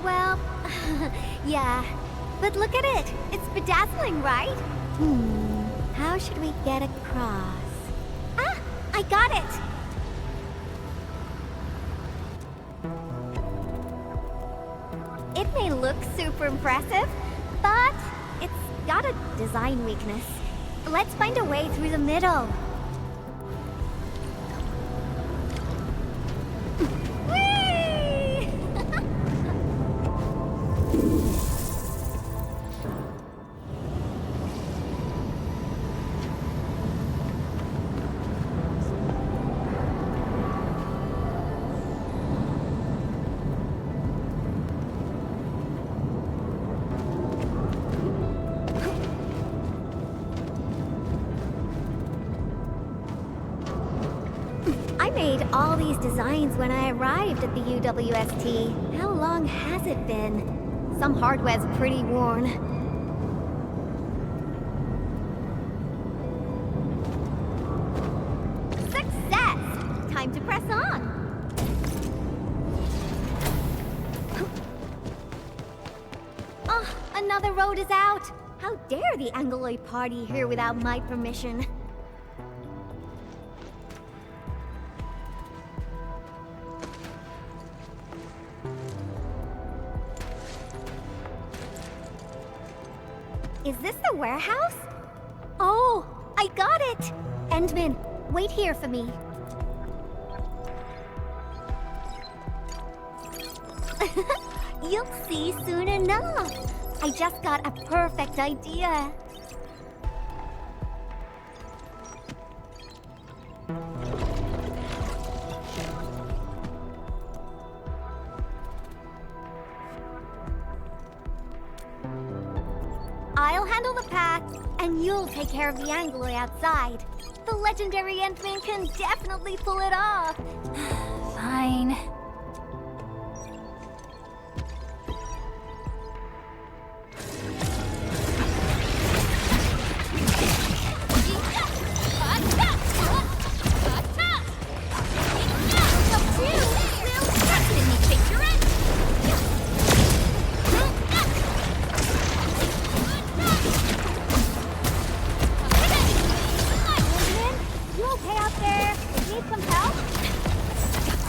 Speaker 5: Well, yeah, but look at it. It's bedazzling, right? How should we get across? Ah, I got it! It may look super impressive, but it's got a design weakness. Let's find a way through the middle. Whee! at all these designs when I arrived at the UWST. How long has it been? Some hardware's pretty worn. Success! Time to press on! Oh, another road is out! How dare the Angloid party here without my permission? Is this the warehouse? Oh, I got it! Endman, wait here for me. You'll see soon enough. I just got a perfect idea. I'll handle the path, and you'll take care of the Angloid outside. The legendary Endman can definitely pull it off.
Speaker 16: Fine.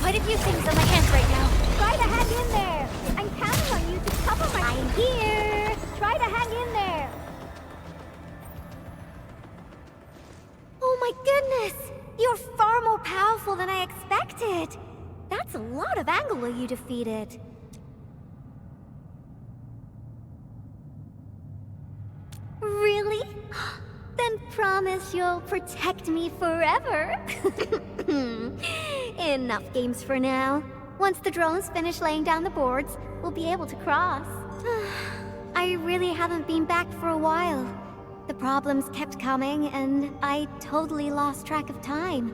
Speaker 5: Quite a few things on my hands right now. Try to hang in there. I'm counting on you to cover my... I'm here. Try to hang in there. Oh my goodness. You're far more powerful than I expected. That's a lot of Anglo you defeated. Really? Then promise you'll protect me forever. Enough games for now. Once the drones finish laying down the boards, we'll be able to cross. I really haven't been back for a while. The problems kept coming, and I totally lost track of time.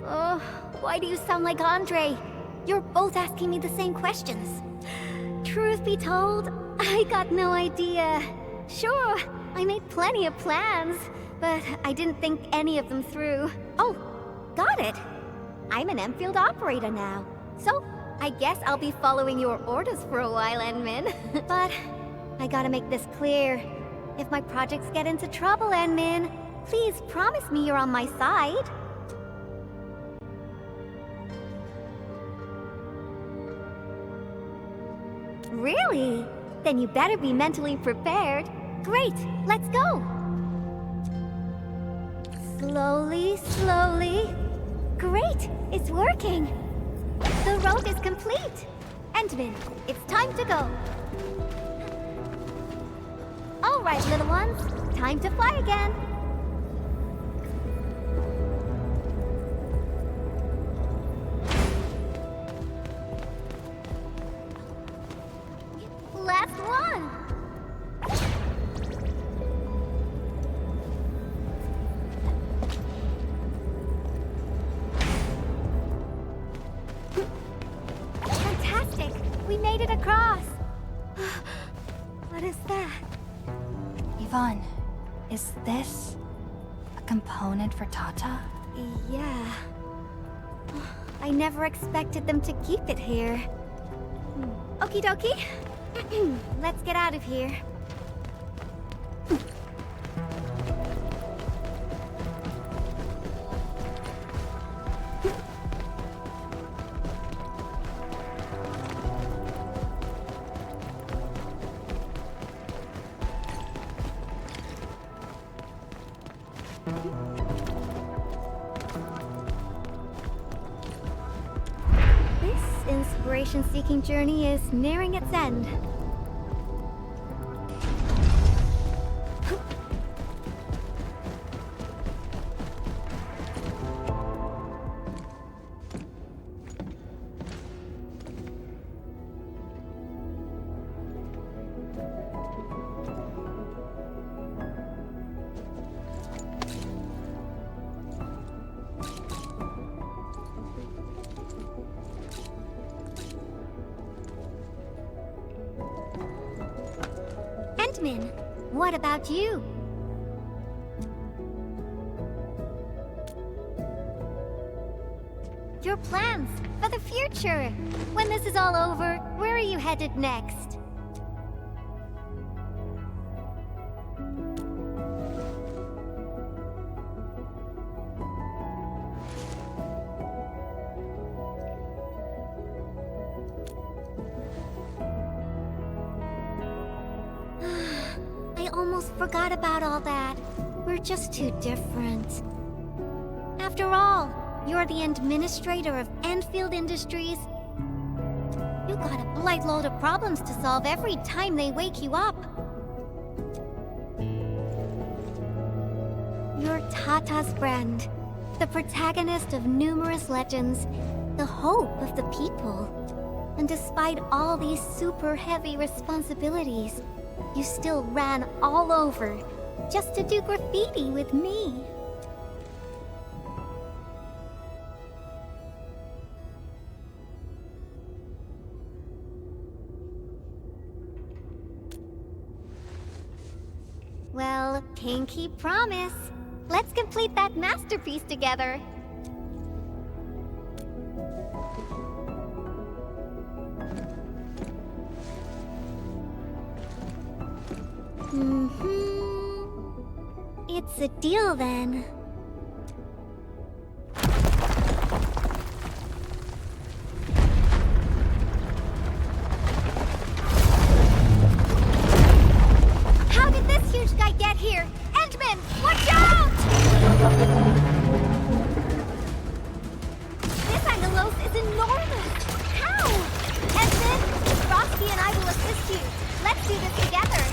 Speaker 5: Oh, why do you sound like Andre? You're both asking me the same questions. Truth be told, I got no idea. Sure, I made plenty of plans, but I didn't think any of them through. Oh, got it. I'm an Endfield operator now, so I guess I'll be following your orders for a while, Endman. But I gotta make this clear. If my projects get into trouble, Endman, please promise me you're on my side. Really? Then you better be mentally prepared. Great, let's go! Slowly, slowly. Great, it's working. The road is complete. Endman, it's time to go. All right, little ones, time to fly again. Last one. Fantastic! We made it across! What is that?
Speaker 16: Yvonne, is this a component for Tata?
Speaker 5: Yeah. I never expected them to keep it here. Okie dokie. Let's get out of here. This inspiration-seeking journey is nearing its end. Endman. What about you? Your plans for the future. When this is all over, where are you headed next? I almost forgot about all that. We're just too different. After all, you're the administrator of Endfield Industries. You got a blight load of problems to solve every time they wake you up. You're Tata's friend, the protagonist of numerous legends, the hope of the people. And despite all these super heavy responsibilities, you still ran all over just to do graffiti with me. Well, pinky promise. Let's complete that masterpiece together. It's a deal then. How did this huge guy get here? Endman, watch out! This Angelos is enormous! How? Endman, Frosty and I will assist you. Let's do this together.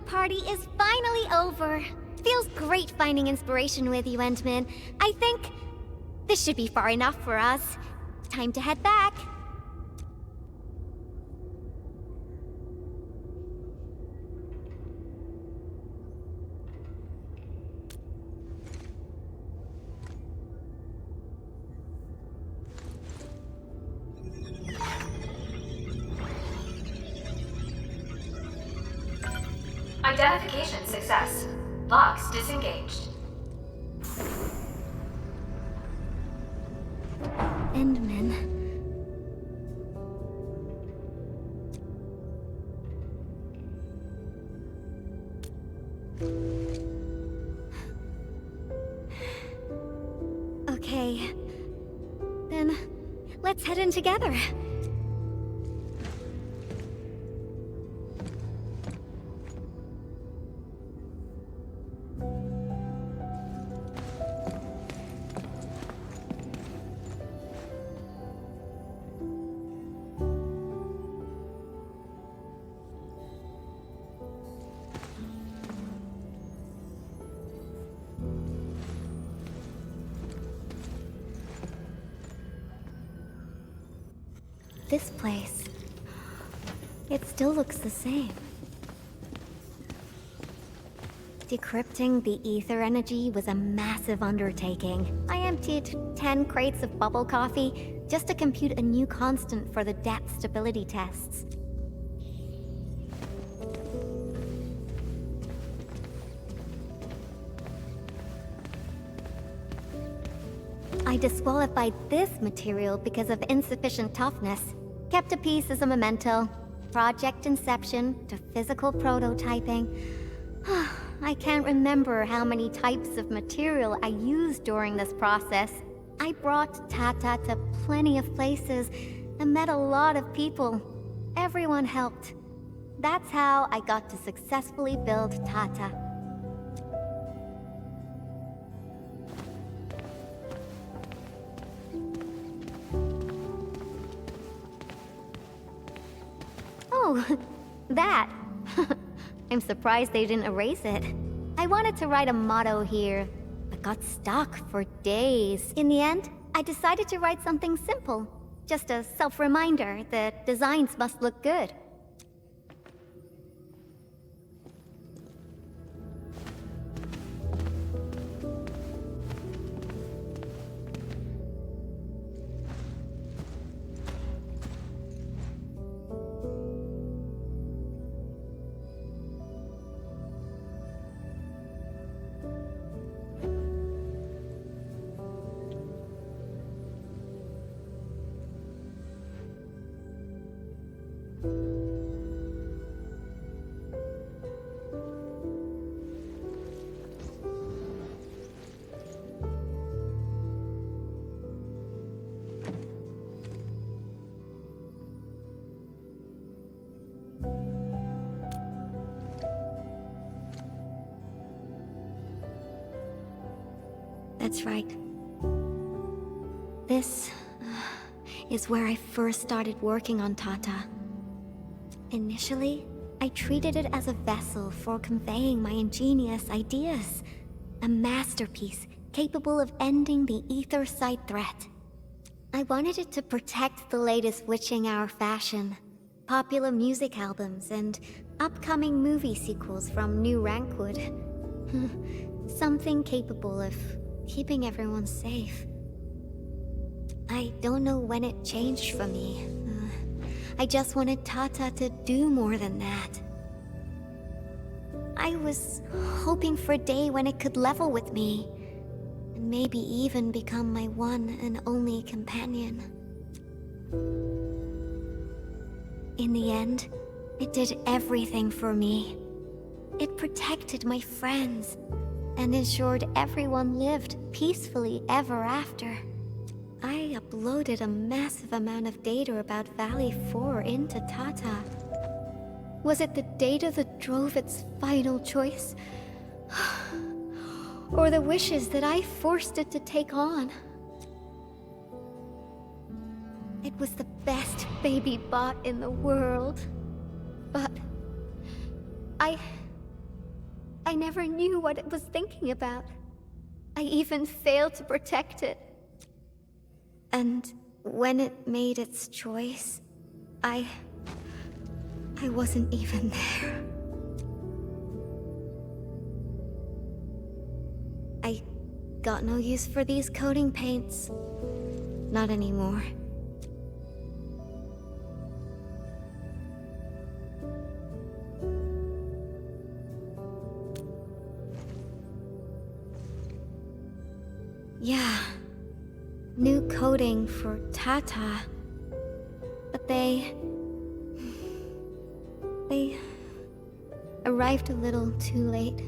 Speaker 5: Party is finally over. Feels great finding inspiration with you, Endman. I think this should be far enough for us. Time to head back.
Speaker 19: Identification success. Locks disengaged.
Speaker 5: Endman. Okay. Then, let's head in together. this place? It still looks the same. Decrypting the ether energy was a massive undertaking. I emptied 10 crates of bubble coffee just to compute a new constant for the depth stability tests. I disqualified this material because of insufficient toughness. Kept a piece as a memento. Project inception to physical prototyping. I can't remember how many types of material I used during this process. I brought Tata to plenty of places and met a lot of people. Everyone helped. That's how I got to successfully build Tata. Oh, that. I'm surprised they didn't erase it. I wanted to write a motto here, but got stuck for days. In the end, I decided to write something simple. Just a self-reminder that designs must look good. That's right. This is where I first started working on Tata. Initially, I treated it as a vessel for conveying my ingenious ideas. A masterpiece capable of ending the ether side threat. I wanted it to protect the latest witching hour fashion, popular music albums, and upcoming movie sequels from New Rankwood. Something capable of keeping everyone safe. I don't know when it changed for me. I just wanted Tata to do more than that. I was hoping for a day when it could level with me, and maybe even become my one and only companion. In the end, it did everything for me. It protected my friends, and ensured everyone lived peacefully ever after. I uploaded a massive amount of data about Valley 4 into Tata. Was it the data that drove its final choice? Or the wishes that I forced it to take on? It was the best baby bot in the world. But I never knew what it was thinking about. I even failed to protect it. And when it made its choice, I wasn't even there. I got no use for these coating paints. Not anymore. Yeah, new coating for Tata. But they arrived a little too late.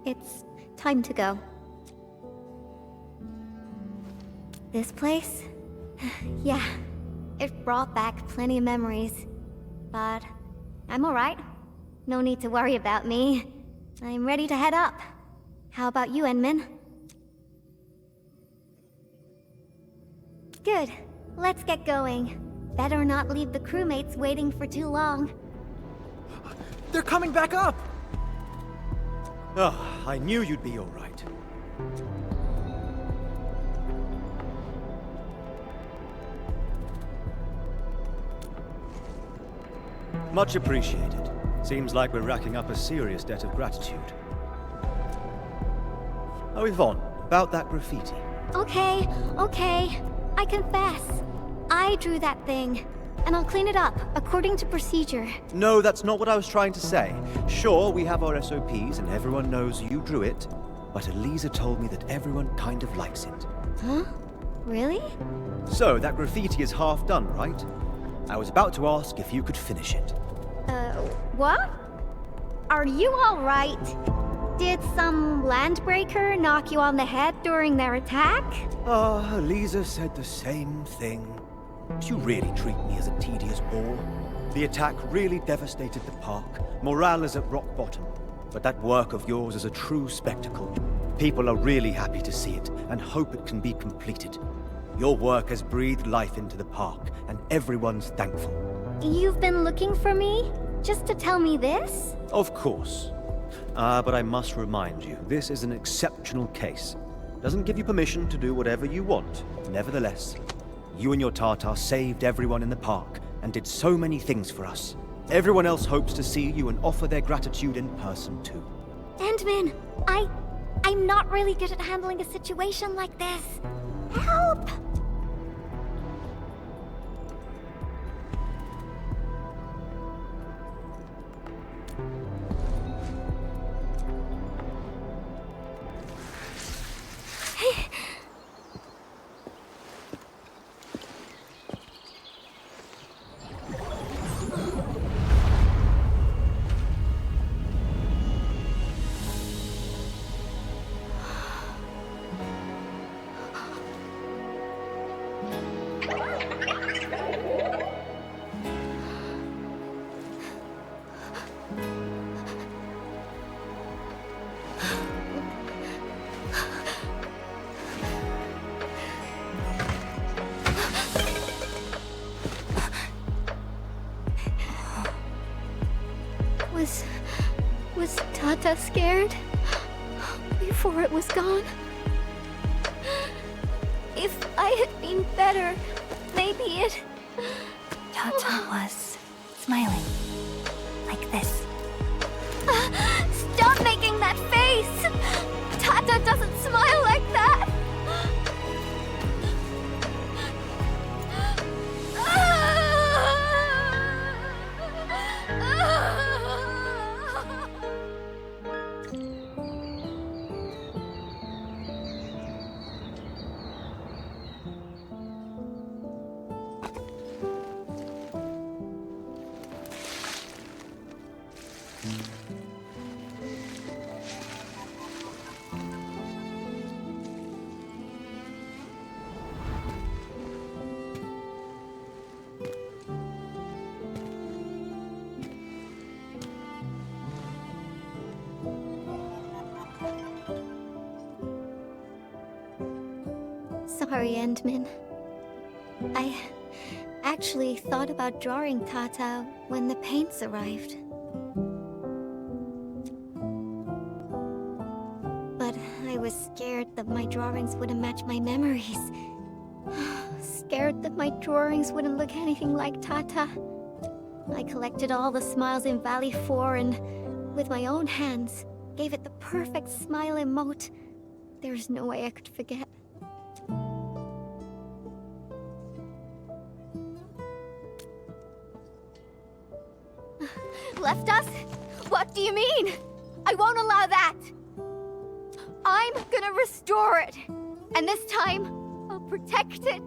Speaker 5: It's time to go. This place? Yeah, it brought back plenty of memories. But I'm alright. No need to worry about me. I'm ready to head up. How about you, Enman? Good. Let's get going. Better not leave the crewmates waiting for too long.
Speaker 9: They're coming back up! Ah, I knew you'd be all right. Much appreciated. Seems like we're racking up a serious debt of gratitude. Oh, Yvonne, about that graffiti.
Speaker 5: Okay. I confess. I drew that thing. And I'll clean it up, according to procedure.
Speaker 9: No, that's not what I was trying to say. Sure, we have our SOPs and everyone knows you drew it, but Elisa told me that everyone kind of likes it.
Speaker 5: Huh? Really?
Speaker 9: So, that graffiti is half done, right? I was about to ask if you could finish it.
Speaker 5: What? Are you alright? Did some landbreaker knock you on the head during their attack?
Speaker 9: Ah, Elisa said the same thing. You really treat me as a tedious bore. The attack really devastated the park. Morale is at rock bottom. But that work of yours is a true spectacle. People are really happy to see it, and hope it can be completed. Your work has breathed life into the park, and everyone's thankful.
Speaker 5: You've been looking for me? Just to tell me this?
Speaker 9: Of course. But I must remind you, this is an exceptional case. Doesn't give you permission to do whatever you want. Nevertheless, you and your Tartar saved everyone in the park, and did so many things for us. Everyone else hopes to see you and offer their gratitude in person too.
Speaker 5: Endman, I'm not really good at handling a situation like this. Help! Was Tata scared? Before it was gone? If I had been better, maybe it...
Speaker 16: Tata was smiling. Like this.
Speaker 5: Stop making that face! Tata doesn't smile like that! Sorry, Endman. I actually thought about drawing Tata when the paints arrived. But I was scared that my drawings wouldn't match my memories. Scared that my drawings wouldn't look anything like Tata. I collected all the smiles in Valley 4 and, with my own hands, gave it the perfect smile emote. There's no way I could forget. Left us? What do you mean? I won't allow that! I'm gonna restore it! And this time, I'll protect it!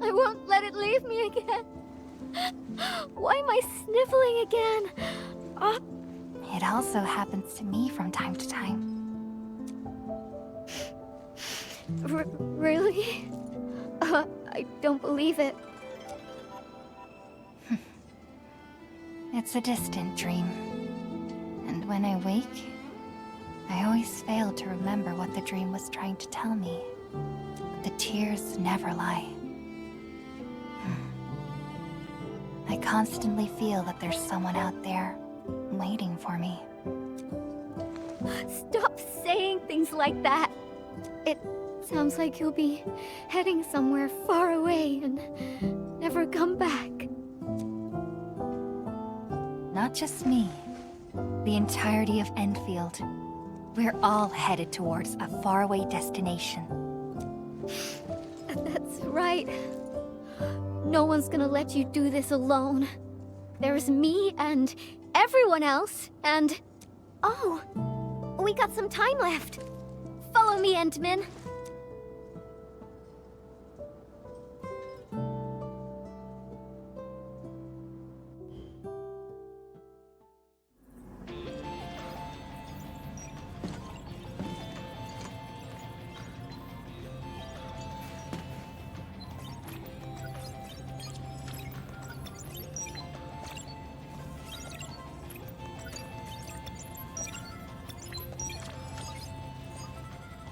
Speaker 5: I won't let it leave me again! Why am I sniffling again?
Speaker 16: It also happens to me from time to time.
Speaker 5: Really? I don't believe it.
Speaker 16: It's a distant dream. And when I wake, I always fail to remember what the dream was trying to tell me. The tears never lie. I constantly feel that there's someone out there waiting for me.
Speaker 5: Stop saying things like that. It sounds like you'll be heading somewhere far away and never come back.
Speaker 16: Not just me. The entirety of Endfield. We're all headed towards a faraway destination.
Speaker 5: That's right. No one's gonna let you do this alone. There's me and everyone else, and... Oh! We got some time left. Follow me, Endman.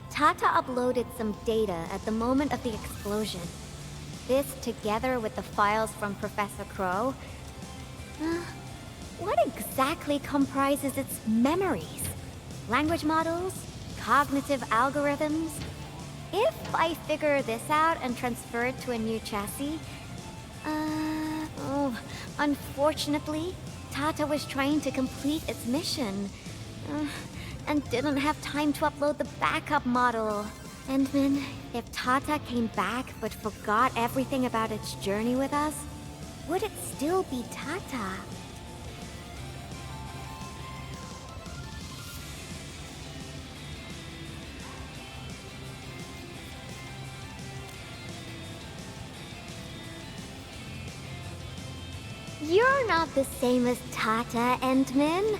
Speaker 5: Tata uploaded some data at the moment of the explosion. This, together with the files from Professor Crow... what exactly comprises its memories? Language models? Cognitive algorithms? If I figure this out and transfer it to a new chassis... unfortunately, Tata was trying to complete its mission. And didn't have time to upload the backup model. Endman, if Tata came back but forgot everything about its journey with us, would it still be Tata? You're not the same as Tata, Endman.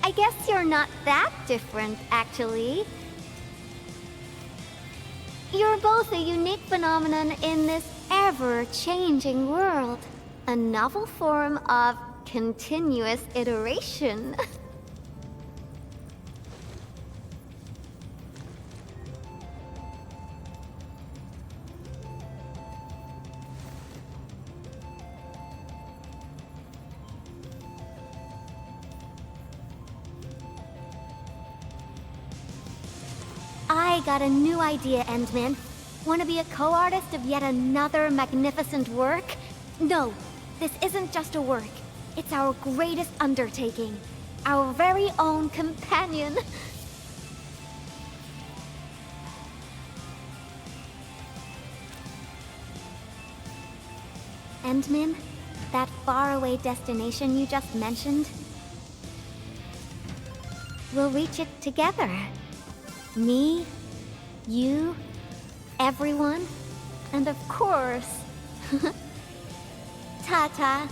Speaker 5: I guess you're not that different, actually. You're both a unique phenomenon in this ever-changing world. A novel form of continuous iteration. I got a new idea, Endman. Want to be a co-artist of yet another magnificent work? No, this isn't just a work. It's our greatest undertaking. Our very own companion. Endman, that faraway destination you just mentioned, we'll reach it together. Me, you, everyone, and of course, Tata.